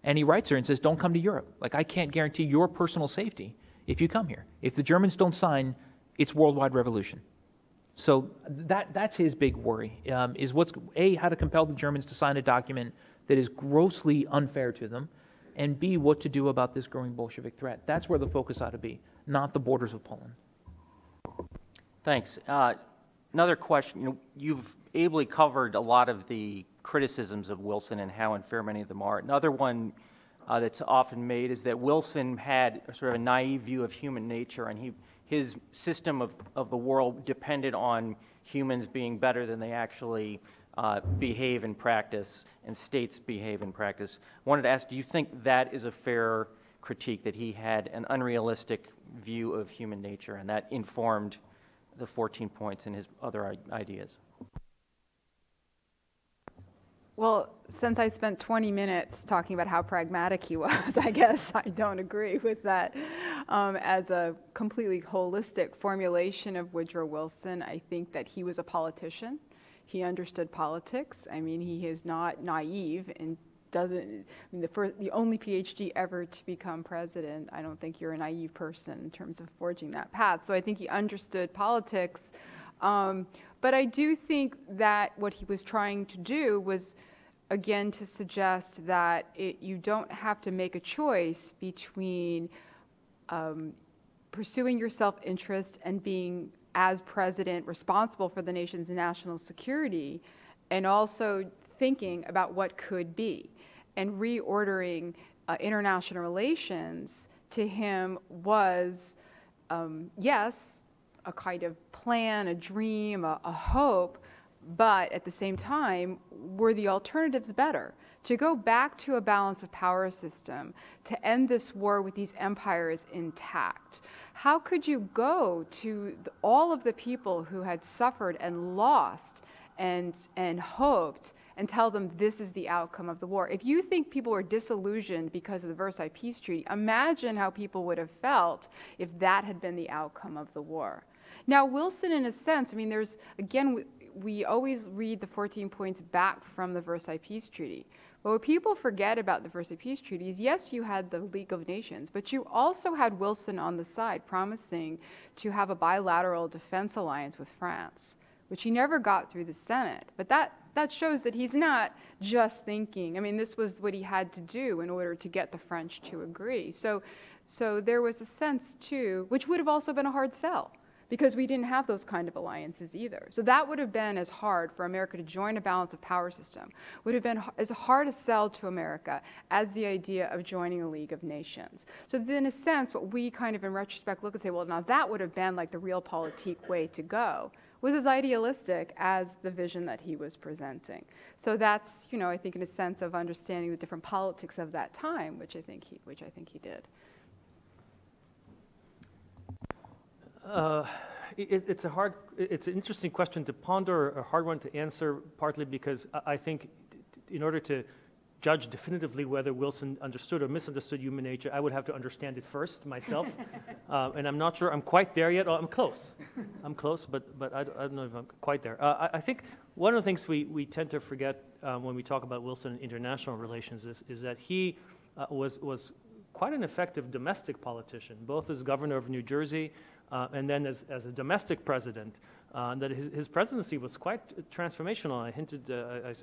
And he writes her and says, don't come to Europe. Like, I can't guarantee your personal safety if you come here. If the Germans don't sign, it's worldwide revolution. So that's his big worry, is how to compel the Germans to sign a document that is grossly unfair to them, and B, what to do about this growing Bolshevik threat. That's where the focus ought to be, not the borders of Poland. Thanks. Another question. You've ably covered a lot of the criticisms of Wilson and how unfair many of them are. Another one that's often made is that Wilson had sort of a naive view of human nature, and his system of the world depended on humans being better than they actually behave in practice, and states behave in practice. I wanted to ask, do you think that is a fair critique, that he had an unrealistic view of human nature, and that informed the 14 points and his other ideas? Well, since I spent 20 minutes talking about how pragmatic he was, I guess I don't agree with that. As a completely holistic formulation of Woodrow Wilson, I think that he was a politician. He understood politics. I mean, he is not naive and doesn't, the only PhD ever to become president. I don't think you're a naive person in terms of forging that path. So I think he understood politics. But I do think that what he was trying to do was, again, to suggest that you don't have to make a choice between pursuing your self-interest and being, as president, responsible for the nation's national security, and also thinking about what could be. And reordering international relations to him was, yes, a kind of plan, a dream, a hope, but at the same time, were the alternatives better? To go back to a balance of power system, to end this war with these empires intact. How could you go to all of the people who had suffered and lost and hoped and tell them this is the outcome of the war? If you think people were disillusioned because of the Versailles Peace Treaty, imagine how people would have felt if that had been the outcome of the war. Now, Wilson, in a sense, I mean, there's, again, we always read the 14 points back from the Versailles Peace Treaty. But what people forget about the Versailles Peace Treaty is, yes, you had the League of Nations, but you also had Wilson on the side promising to have a bilateral defense alliance with France, which he never got through the Senate. But that shows that he's not just thinking. I mean, this was what he had to do in order to get the French to agree. So there was a sense, too, which would have also been a hard sell, because we didn't have those kind of alliances either. So that would have been as hard for America to join a balance of power system, would have been as hard a sell to America as the idea of joining a League of Nations. So then, in a sense, what we kind of in retrospect look and say, well, now that would have been like the realpolitik way to go, was as idealistic as the vision that he was presenting. So that's, you know, I think in a sense of understanding the different politics of that time, which I think he did. It's an interesting question to ponder, a hard one to answer, partly because I think in order to judge definitively whether Wilson understood or misunderstood human nature, I would have to understand it first myself. And I'm not sure I'm quite there yet. Oh, I'm close, but I don't know if I'm quite there. I think one of the things we tend to forget when we talk about Wilson and international relations is that he was quite an effective domestic politician, both as governor of New Jersey and then as a domestic president. That his presidency was quite transformational. I hinted, I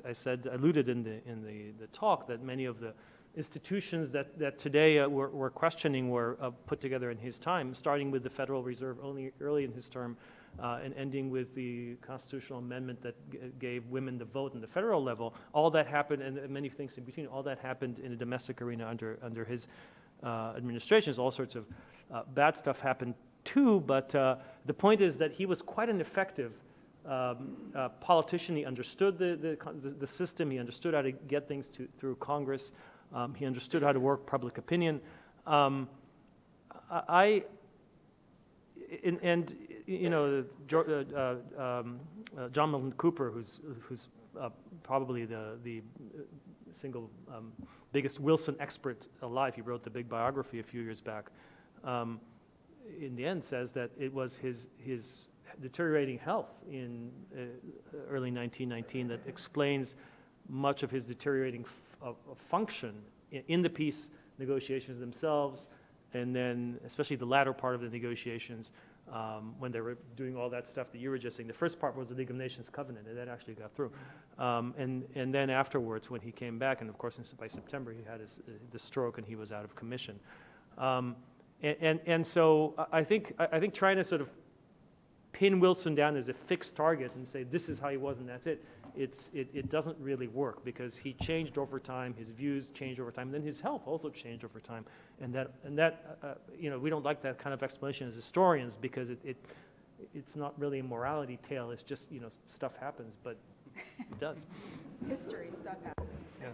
alluded in the talk that many of the institutions that today we're questioning were put together in his time, starting with the Federal Reserve only early in his term, and ending with the constitutional amendment that gave women the vote in the federal level. All that happened, and many things in between. All that happened in the domestic arena under his administrations. All sorts of bad stuff happened too, but the point is that he was quite an effective politician. He understood the system. He understood how to get things through Congress. He understood how to work public opinion. You know, John Milton Cooper, who's probably the single biggest Wilson expert alive. He wrote the big biography a few years back. In the end, says that it was his deteriorating health in early 1919 that explains much of his deteriorating function in the peace negotiations themselves, and then especially the latter part of the negotiations when they were doing all that stuff that you were just saying. The first part was the League of Nations covenant, and that actually got through. And then afterwards, when he came back, and of course by September he had the stroke and he was out of commission. And so I think trying to sort of pin Wilson down as a fixed target and say this is how he was and that's it, it doesn't really work, because he changed over time, his views changed over time, and then his health also changed over time, and that you know, we don't like that kind of explanation as historians, because it's not really a morality tale. It's just, you know, stuff happens, but it does. History stuff happens. Yeah.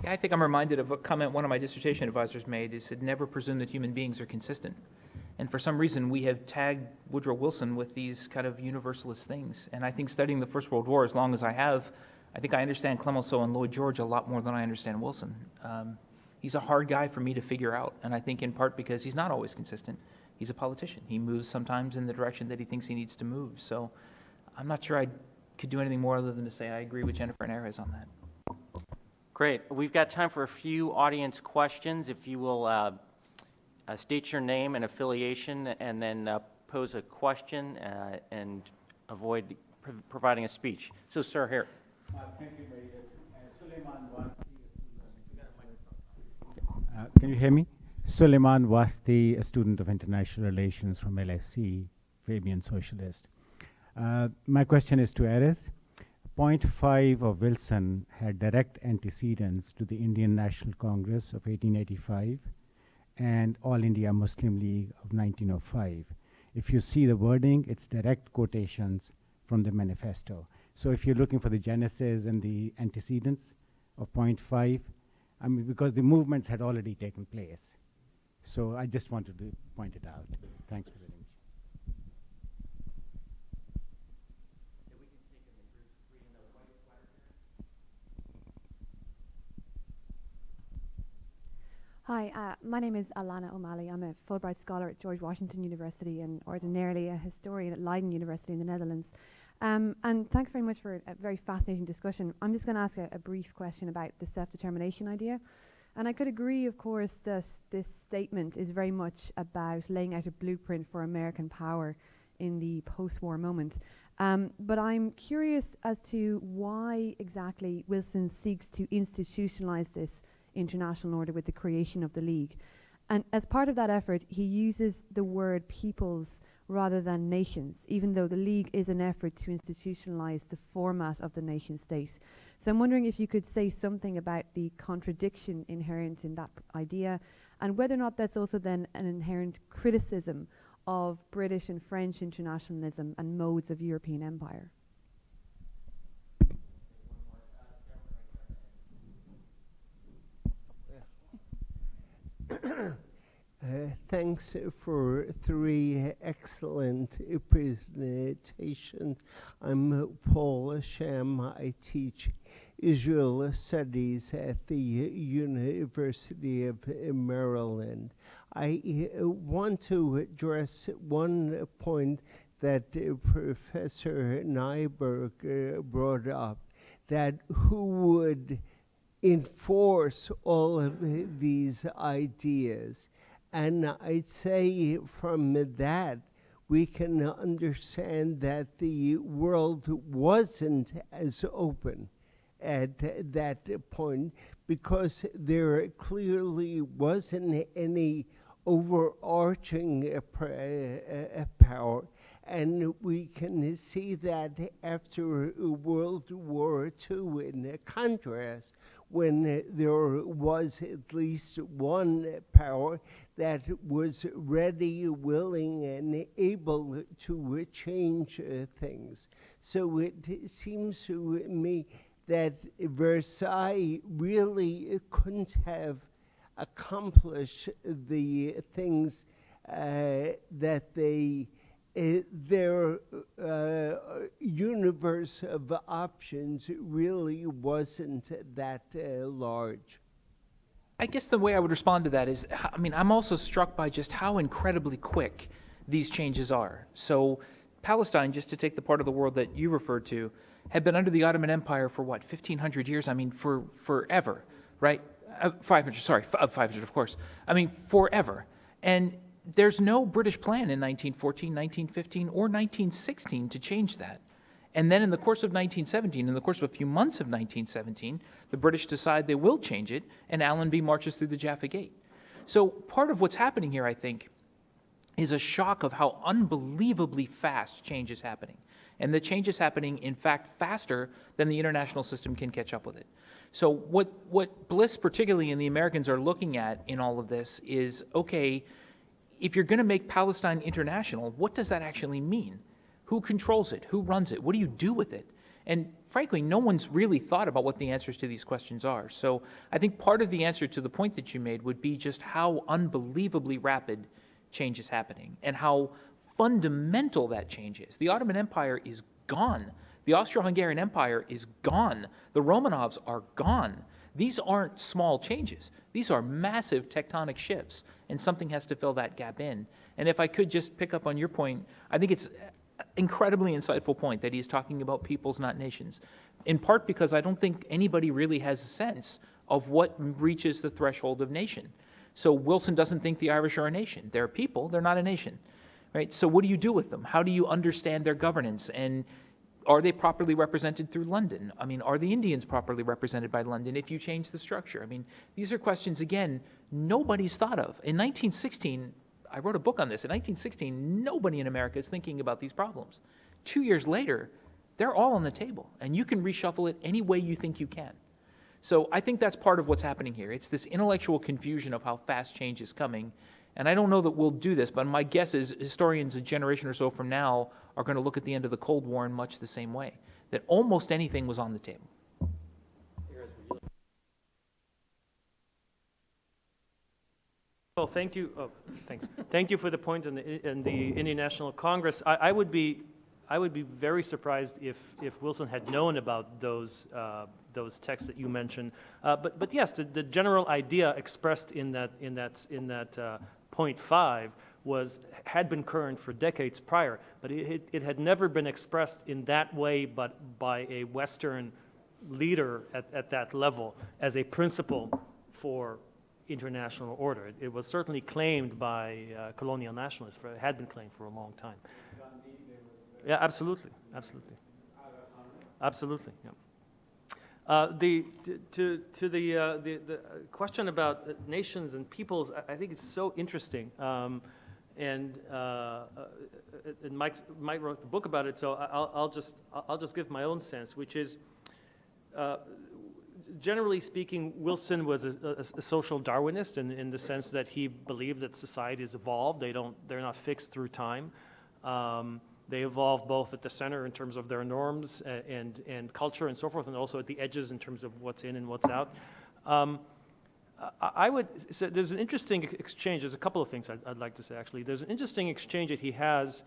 Yeah, I think I'm reminded of a comment one of my dissertation advisors made. He said, never presume that human beings are consistent. And for some reason, we have tagged Woodrow Wilson with these kind of universalist things. And I think studying the First World War as long as I have, I think I understand Clemenceau and Lloyd George a lot more than I understand Wilson. He's a hard guy for me to figure out, and I think in part because he's not always consistent. He's a politician. He moves sometimes in the direction that he thinks he needs to move. So I'm not sure I could do anything more other than to say I agree with Jennifer and Erez on that. Great. We've got time for a few audience questions. If you will state your name and affiliation, and then pose a question and avoid providing a speech. So, sir, here. Thank you, Suleiman Wasti. Can you hear me? Suleiman Wasti, a student of international relations from LSE, Fabian Socialist. My question is to Erez. Point 5 of Wilson had direct antecedents to the Indian National Congress of 1885 and All India Muslim League of 1905. if you see the wording, it's direct quotations from the manifesto. So if you're looking for the genesis and the antecedents of point 5, I mean, because the movements had already taken place. So I just wanted to point it out. Thanks for letting me. Hi, my name is Alana O'Malley. I'm a Fulbright scholar at George Washington University and ordinarily a historian at Leiden University in the Netherlands. And thanks very much for a very fascinating discussion. I'm just going to ask a brief question about the self-determination idea. And I could agree, of course, that this statement is very much about laying out a blueprint for American power in the post-war moment. But I'm curious as to why exactly Wilson seeks to institutionalize this international order with the creation of the League. And as part of that effort, he uses the word peoples rather than nations, even though the League is an effort to institutionalize the format of the nation state. So I'm wondering if you could say something about the contradiction inherent in that idea, and whether or not that's also then an inherent criticism of British and French internationalism and modes of European empire. Thanks for 3 excellent presentations. I'm Paul Sham. I teach Israel Studies at the University of Maryland. I want to address one point that Professor Nyberg brought up, that who would enforce all of these ideas. And I'd say from that, we can understand that the world wasn't as open at that point, because there clearly wasn't any overarching power. And we can see that after World War II, in contrast, when there was at least one power that was ready, willing, and able to change things. So it seems to me that Versailles really couldn't have accomplished the things that their universe of options really wasn't that large. I guess the way I would respond to that is, I'm also struck by just how incredibly quick these changes are. So Palestine, just to take the part of the world that you referred to, had been under the Ottoman Empire for 1,500 years? For forever, right? 500, of course. Forever. And there's no British plan in 1914, 1915, or 1916 to change that. And then in the course of 1917, in the course of a few months of 1917, the British decide they will change it, and Allenby marches through the Jaffa Gate. So part of what's happening here, I think, is a shock of how unbelievably fast change is happening. And the change is happening, in fact, faster than the international system can catch up with it. So what Bliss, particularly, and the Americans are looking at in all of this is, okay, if you're going to make Palestine international, what does that actually mean? Who controls it? Who runs it? What do you do with it? And frankly, no one's really thought about what the answers to these questions are. So I think part of the answer to the point that you made would be just how unbelievably rapid change is happening and how fundamental that change is. The Ottoman Empire is gone. The Austro-Hungarian Empire is gone. The Romanovs are gone. These aren't small changes. These are massive tectonic shifts, and something has to fill that gap in. And if I could just pick up on your point, I think it's an incredibly insightful point that he's talking about peoples, not nations, in part because I don't think anybody really has a sense of what reaches the threshold of nation. So Wilson doesn't think the Irish are a nation. They're a people, they're not a nation, right? So what do you do with them? How do you understand their governance? And are they properly represented through London? Are the Indians properly represented by London if you change the structure? These are questions, again, nobody's thought of. In 1916, I wrote a book on this. In 1916, nobody in America is thinking about these problems. 2 years later, they're all on the table, and you can reshuffle it any way you think you can. So I think that's part of what's happening here. It's this intellectual confusion of how fast change is coming, And I don't know that we'll do this, but my guess is historians a generation or so from now are going to look at the end of the Cold War in much the same way, that almost anything was on the table. Well, thank you. Oh, thanks. Thank you for the point in the Indian National Congress. I would be very surprised if Wilson had known about those texts that you mentioned. But yes, the general idea expressed in that point 5 had been current for decades prior, but it had never been expressed in that way, but by a Western leader at that level as a principle for international order. It was certainly claimed by colonial nationalists. It had been claimed for a long time. Yeah, absolutely. Yeah. The question about nations and peoples, I think it's so interesting. And Mike wrote the book about it, so I'll just give my own sense, which is, generally speaking, Wilson was a social Darwinist in the sense that he believed that societies evolve. They're not fixed through time. They evolve both at the center in terms of their norms and culture and so forth, and also at the edges in terms of what's in and what's out. So there's an interesting exchange. There's a couple of things I'd like to say, actually. There's an interesting exchange that he has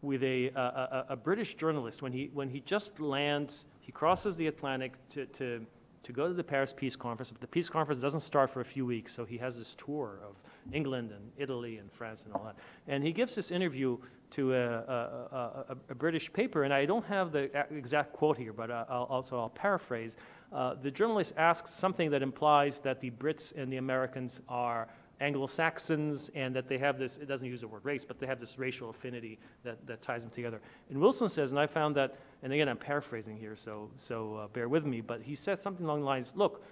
with a British journalist when he just lands. He crosses the Atlantic to go to the Paris Peace Conference, but the Peace Conference doesn't start for a few weeks, so he has this tour of England and Italy and France and all that. And he gives this interview to a British paper, and I don't have the exact quote here, but I'll paraphrase. The journalist asks something that implies that the Brits and the Americans are Anglo-Saxons, and that they have this, it doesn't use the word race, but they have this racial affinity that ties them together. And Wilson says, and I found that, and again, I'm paraphrasing here, so bear with me, but he said something along the lines, look,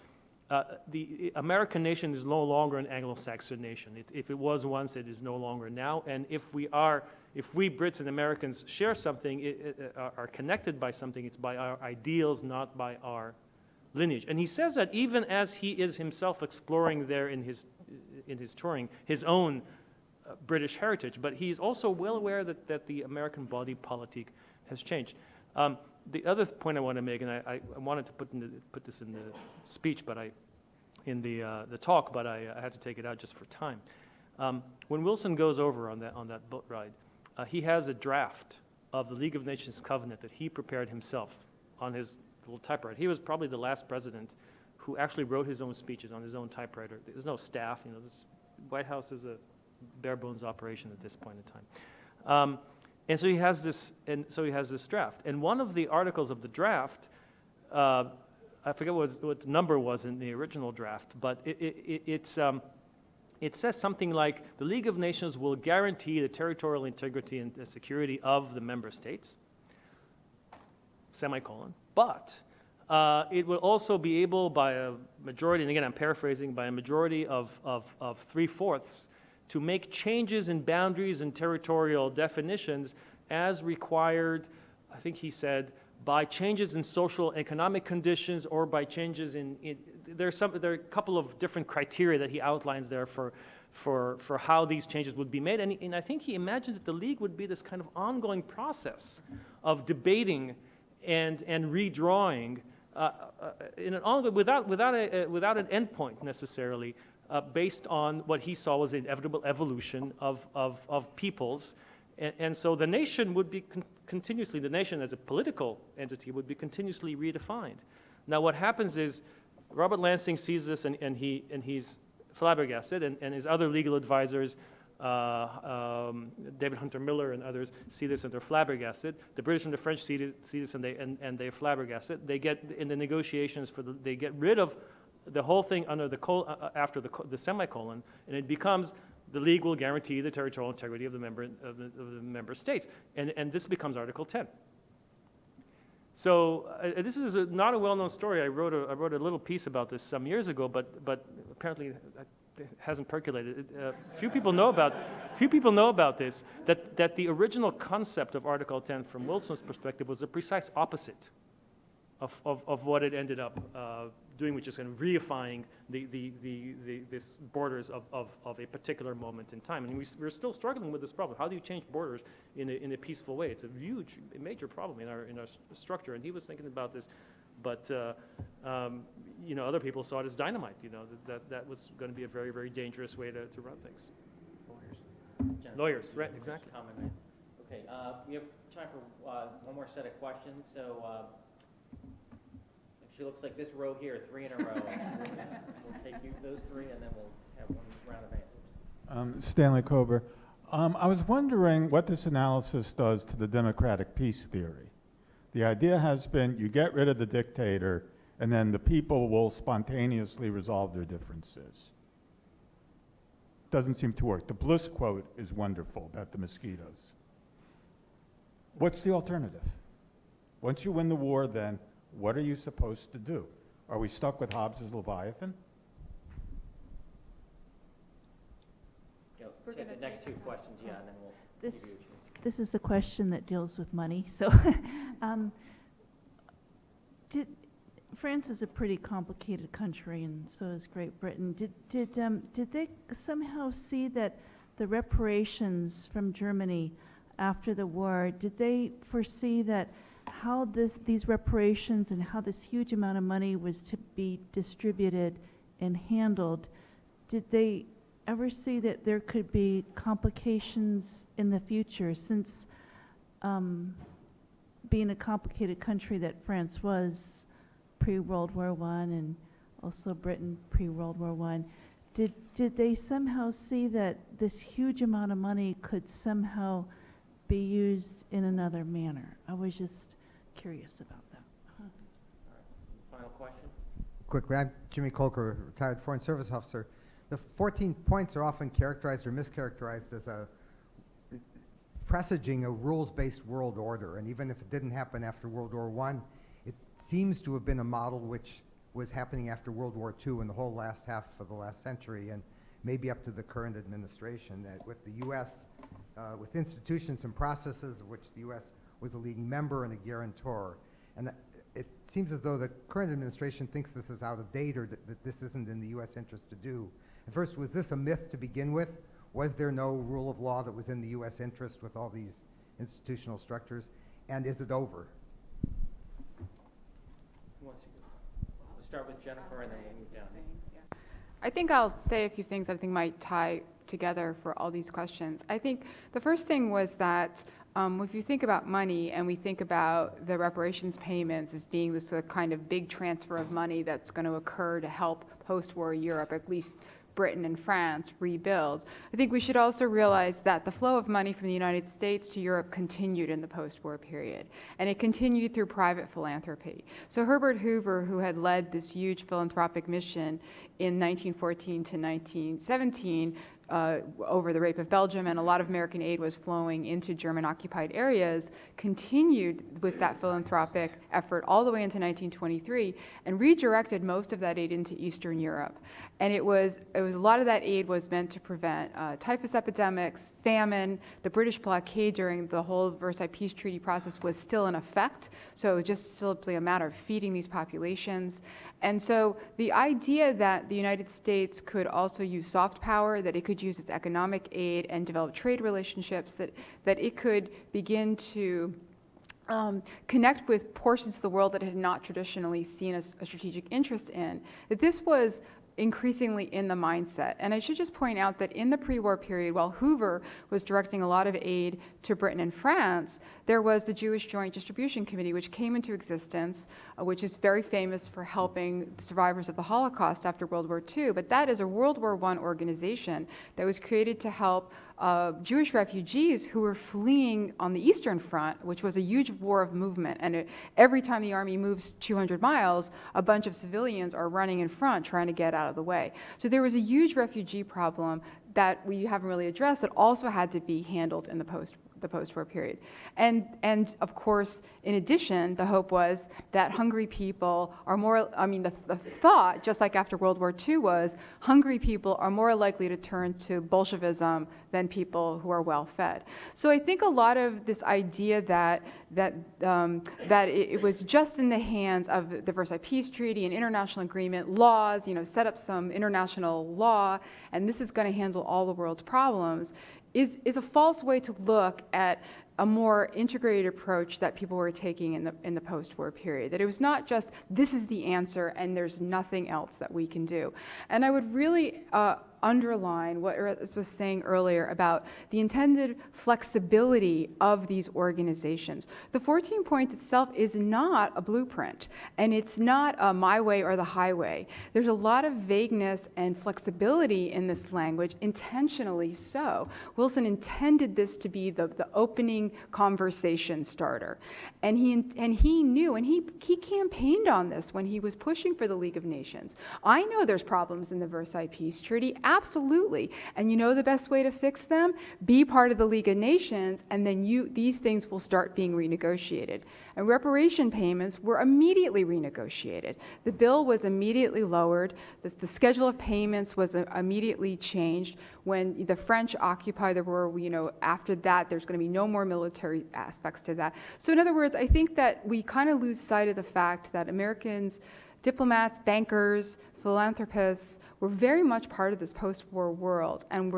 the American nation is no longer an Anglo-Saxon nation. If it was once, it is no longer now, and if we Brits and Americans share something, are connected by something, it's by our ideals, not by our lineage. And he says that even as he is himself exploring there in his touring his own British heritage, but he's also well aware that the American body politic has changed. The other point I want to make, and I wanted to put this in the speech, but in the talk, but I had to take it out just for time. When Wilson goes over on that boat ride, he has a draft of the League of Nations Covenant that he prepared himself on his little typewriter. He was probably the last president who actually wrote his own speeches on his own typewriter. There's no staff. This White House is a bare bones operation at this point in time. And so he has this draft. And one of the articles of the draft, I forget what the number was in the original draft, but it says something like, the League of Nations will guarantee the territorial integrity and the security of the member states, semicolon, but it will also be able by a majority, and again I'm paraphrasing, by a majority of 3/4 to make changes in boundaries and territorial definitions as required, I think he said, by changes in social economic conditions or by changes there are a couple of different criteria that he outlines there for how these changes would be made. And I think he imagined that the League would be this kind of ongoing process of debating and redrawing in an ongoing, without an endpoint necessarily, based on what he saw was the inevitable evolution of peoples. And so the nation would be continuously, the nation as a political entity would be continuously redefined. Now what happens is Robert Lansing sees this and he's flabbergasted, and his other legal advisors, David Hunter Miller and others, see this and they're flabbergasted. The British and the French see this and they're flabbergasted. They get in the negotiations they get rid of the whole thing under after the semicolon, and it becomes the League will guarantee the territorial integrity of the member states, and this becomes Article 10. So this is not a well-known story. I wrote a little piece about this some years ago, but apparently it hasn't percolated. Few people know about this. That the original concept of Article 10, from Wilson's perspective, was the precise opposite of what it ended up doing, which is kind of reifying this borders of a particular moment in time. And we're still struggling with this problem. How do you change borders in a peaceful way? It's a huge, major problem in our structure. And he was thinking about this, but other people saw it as dynamite. That was going to be a very, very dangerous way to run things. Lawyers, right? Exactly. Okay, we have time for one more set of questions. So actually, looks like this row here, 3 in a row. We'll take those 3, and then we'll have one round of answers. Stanley Kober. I was wondering what this analysis does to the democratic peace theory. The idea has been you get rid of the dictator, and then the people will spontaneously resolve their differences. Doesn't seem to work. The Bliss quote is wonderful about the mosquitoes. What's the alternative? Once you win the war, then what are you supposed to do? Are we stuck with Hobbes's Leviathan? We'll take the next 2 questions, and then we'll This, give you a chance. this is a question that deals with money. So, France is a pretty complicated country, and so is Great Britain. Did they somehow see that the reparations from Germany after the war, did they foresee that how these reparations and how this huge amount of money was to be distributed and handled? Did they ever see that there could be complications in the future, since being a complicated country that France was pre-World War I and also Britain pre-World War I, did they somehow see that this huge amount of money could somehow be used in another manner? I was just curious about that. All right. Final question? Quickly, I'm Jimmy Colker, retired Foreign Service officer. The 14 points are often characterized or mischaracterized as presaging a rules-based world order, and even if it didn't happen after World War I, it seems to have been a model which was happening after World War II and the whole last half of the last century, and maybe up to the current administration, that with the U.S., with institutions and processes of which the U.S. was a leading member and a guarantor. And it seems as though the current administration thinks this is out of date, or that this isn't in the U.S. interest to do. And first, was this a myth to begin with? Was there no rule of law that was in the U.S. interest with all these institutional structures? And is it over? Who wants to go? We'll start with Jennifer and then we'll move down. I think I'll say a few things I think might tie together for all these questions. I think the first thing was that if you think about money and we think about the reparations payments as being this kind of big transfer of money that's going to occur to help post-war Europe, at least Britain and France, rebuild, I think we should also realize that the flow of money from the United States to Europe continued in the post-war period, and it continued through private philanthropy. So Herbert Hoover, who had led this huge philanthropic mission in 1914 to 1917, over the rape of Belgium, and a lot of American aid was flowing into German-occupied areas, continued with that philanthropic effort all the way into 1923, and redirected most of that aid into Eastern Europe. And it was a lot of that aid was meant to prevent typhus epidemics, famine. The British blockade during the whole Versailles Peace Treaty process was still in effect, so it was just simply a matter of feeding these populations. And so the idea that the United States could also use soft power, that it could use its economic aid and develop trade relationships, that it could begin to connect with portions of the world that it had not traditionally seen a strategic interest in, that this was increasingly in the mindset. And I should just point out that in the pre-war period, while Hoover was directing a lot of aid to Britain and France, there was the Jewish Joint Distribution Committee, which came into existence, which is very famous for helping survivors of the Holocaust after World War II. But that is a World War I organization that was created to help Jewish refugees who were fleeing on the Eastern Front, which was a huge war of movement. And every time the army moves 200 miles, a bunch of civilians are running in front trying to get out of the way. So there was a huge refugee problem that we haven't really addressed that also had to be handled in the the post-war period. And of course, in addition, the hope was that hungry people are more, the thought, just like after World War II, was hungry people are more likely to turn to Bolshevism than people who are well-fed. So I think a lot of this idea that it was just in the hands of the Versailles Peace Treaty and international agreement, laws, set up some international law, and this is going to handle all the world's problems, is a false way to look at a more integrated approach that people were taking in the post-war period. That it was not just, this is the answer and there's nothing else that we can do. And I would really underline what Iris was saying earlier about the intended flexibility of these organizations. The 14 points itself is not a blueprint, and it's not a my way or the highway. There's a lot of vagueness and flexibility in this language, intentionally so. Wilson intended this to be the opening conversation starter. And he knew, and he campaigned on this when he was pushing for the League of Nations. I know there's problems in the Versailles Peace Treaty, absolutely. And you know the best way to fix them? Be part of the League of Nations, and then these things will start being renegotiated. And reparation payments were immediately renegotiated. The bill was immediately lowered. The schedule of payments was immediately changed. When the French occupied the war, after that, there's going to be no more military aspects to that. So in other words, I think that we kind of lose sight of the fact that Americans, diplomats, bankers, philanthropists, were very much part of this post-war world, and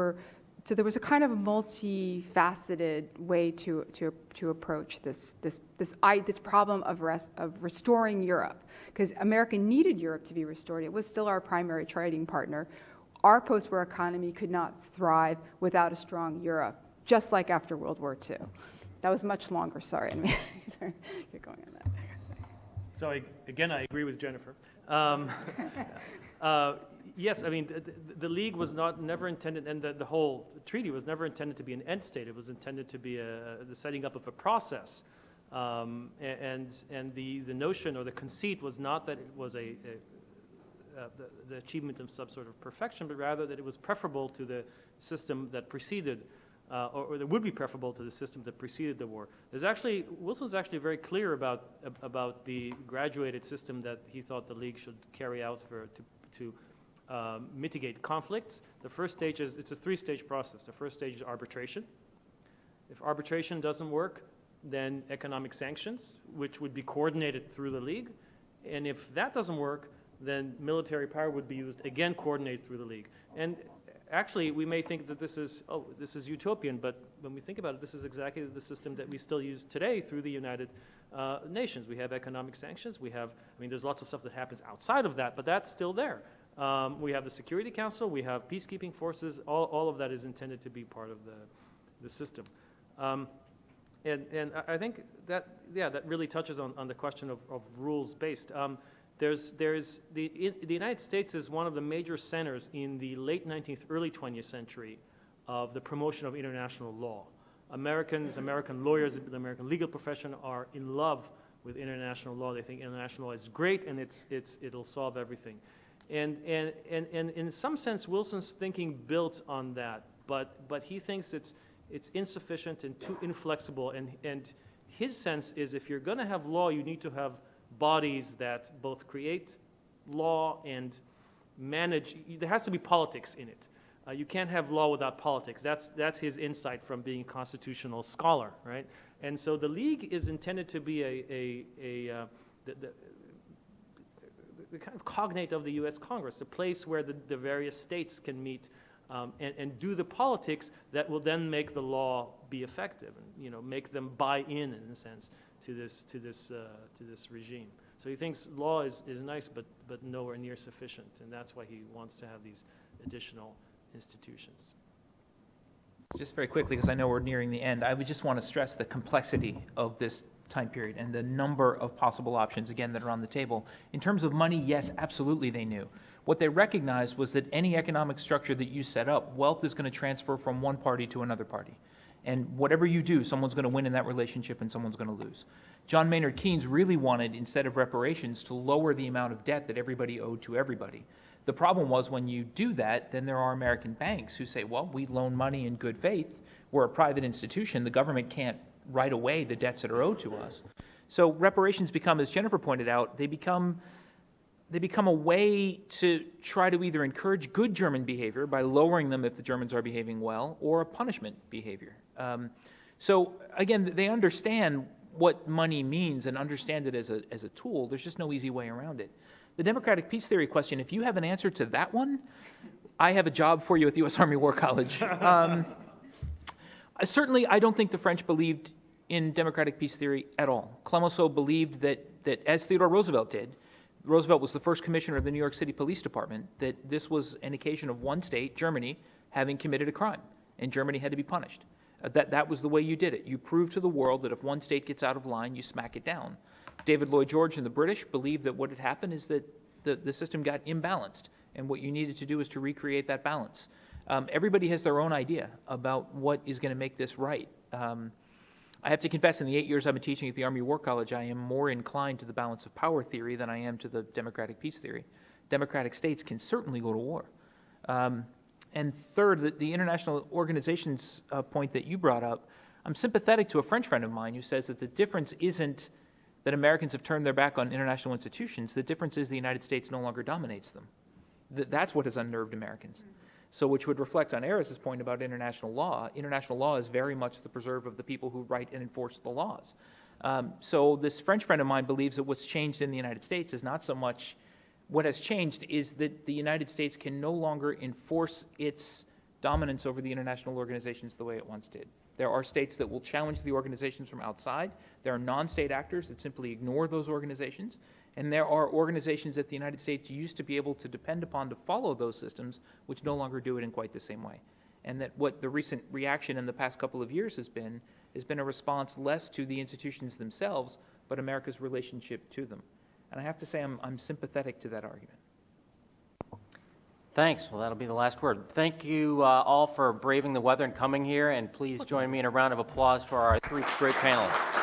so there was a kind of a multifaceted way to approach this problem of restoring Europe, because America needed Europe to be restored. It was still our primary trading partner. Our post-war economy could not thrive without a strong Europe, just like after World War II. That was much longer. Sorry, I mean, get going on that. So I agree with Jennifer. Yes, I mean, the League was never intended, and the whole treaty was never intended to be an end state. It was intended to be the setting up of a process. And the notion or the conceit was not that it was the achievement of some sort of perfection, but rather that it was preferable to the system that preceded, or that would be preferable to the system that preceded the war. Wilson's actually very clear about the graduated system that he thought the League should carry out to mitigate conflicts. The first stage it's a three-stage process. The first stage is arbitration. If arbitration doesn't work, then economic sanctions, which would be coordinated through the League. And if that doesn't work, then military power would be used, again coordinated through the League. And actually, we may think that this is utopian, but when we think about it, this is exactly the system that we still use today through the United Nations. We have economic sanctions. There's lots of stuff that happens outside of that, but that's still there. We have the Security Council. We have peacekeeping forces. All of that is intended to be part of the system. And I think that really touches on the question of rules-based. The United States is one of the major centers in the late 19th, early 20th century of the promotion of international law. American lawyers, the American legal profession are in love with international law. They think international law is great and it'll solve everything. And in some sense, Wilson's thinking built on that, but he thinks it's insufficient and too inflexible. And his sense is if you're going to have law, you need to have bodies that both create law and manage. There has to be politics in it. You can't have law without politics. That's his insight from being a constitutional scholar, right? And so the League is intended to be the kind of cognate of the U.S. Congress, a place where the various states can meet and do the politics that will then make the law be effective, and make them buy in a sense, to this regime. So he thinks law is nice, but nowhere near sufficient, and that's why he wants to have these additional institutions. Just very quickly, because I know we're nearing the end, I would just want to stress the complexity of this time period and the number of possible options, again, that are on the table. In terms of money, yes, absolutely they knew. What they recognized was that any economic structure that you set up, wealth is going to transfer from one party to another party. And whatever you do, someone's going to win in that relationship and someone's going to lose. John Maynard Keynes really wanted, instead of reparations, to lower the amount of debt that everybody owed to everybody. The problem was when you do that, then there are American banks who say, well, we loan money in good faith. We're a private institution. The government can't write away the debts that are owed to us. So reparations become, as Jennifer pointed out, they become a way to try to either encourage good German behavior by lowering them if the Germans are behaving well, or a punishment behavior. So again, they understand what money means and understand it as a tool. There's just no easy way around it. The democratic peace theory question, if you have an answer to that one, I have a job for you at the U.S. Army War College. Certainly, I don't think the French believed in democratic peace theory at all. Clemenceau believed that as Theodore Roosevelt did, Roosevelt was the first commissioner of the New York City Police Department, that this was an occasion of one state, Germany, having committed a crime, and Germany had to be punished. That was the way you did it. You proved to the world that if one state gets out of line, you smack it down. David Lloyd George and the British believed that what had happened is that the system got imbalanced, and what you needed to do is to recreate that balance. Everybody has their own idea about what is going to make this right. I have to confess, in the 8 years I've been teaching at the Army War College, I am more inclined to the balance of power theory than I am to the democratic peace theory. Democratic states can certainly go to war. And third, the international organizations point that you brought up, I'm sympathetic to a French friend of mine who says that the difference isn't that Americans have turned their back on international institutions. The difference is the United States no longer dominates them. That's what has unnerved Americans. So which would reflect on Eris's point about international law. International law is very much the preserve of the people who write and enforce the laws. So this French friend of mine believes that what's changed in the United States is not so much, what has changed is that the United States can no longer enforce its dominance over the international organizations the way it once did. There are states that will challenge the organizations from outside. There are non-state actors that simply ignore those organizations. And there are organizations that the United States used to be able to depend upon to follow those systems, which no longer do it in quite the same way. And that what the recent reaction in the past couple of years has been a response less to the institutions themselves, but America's relationship to them. And I have to say I'm sympathetic to that argument. Thanks. Well, that'll be the last word. Thank you all for braving the weather and coming here, and please join me in a round of applause for our three great panelists.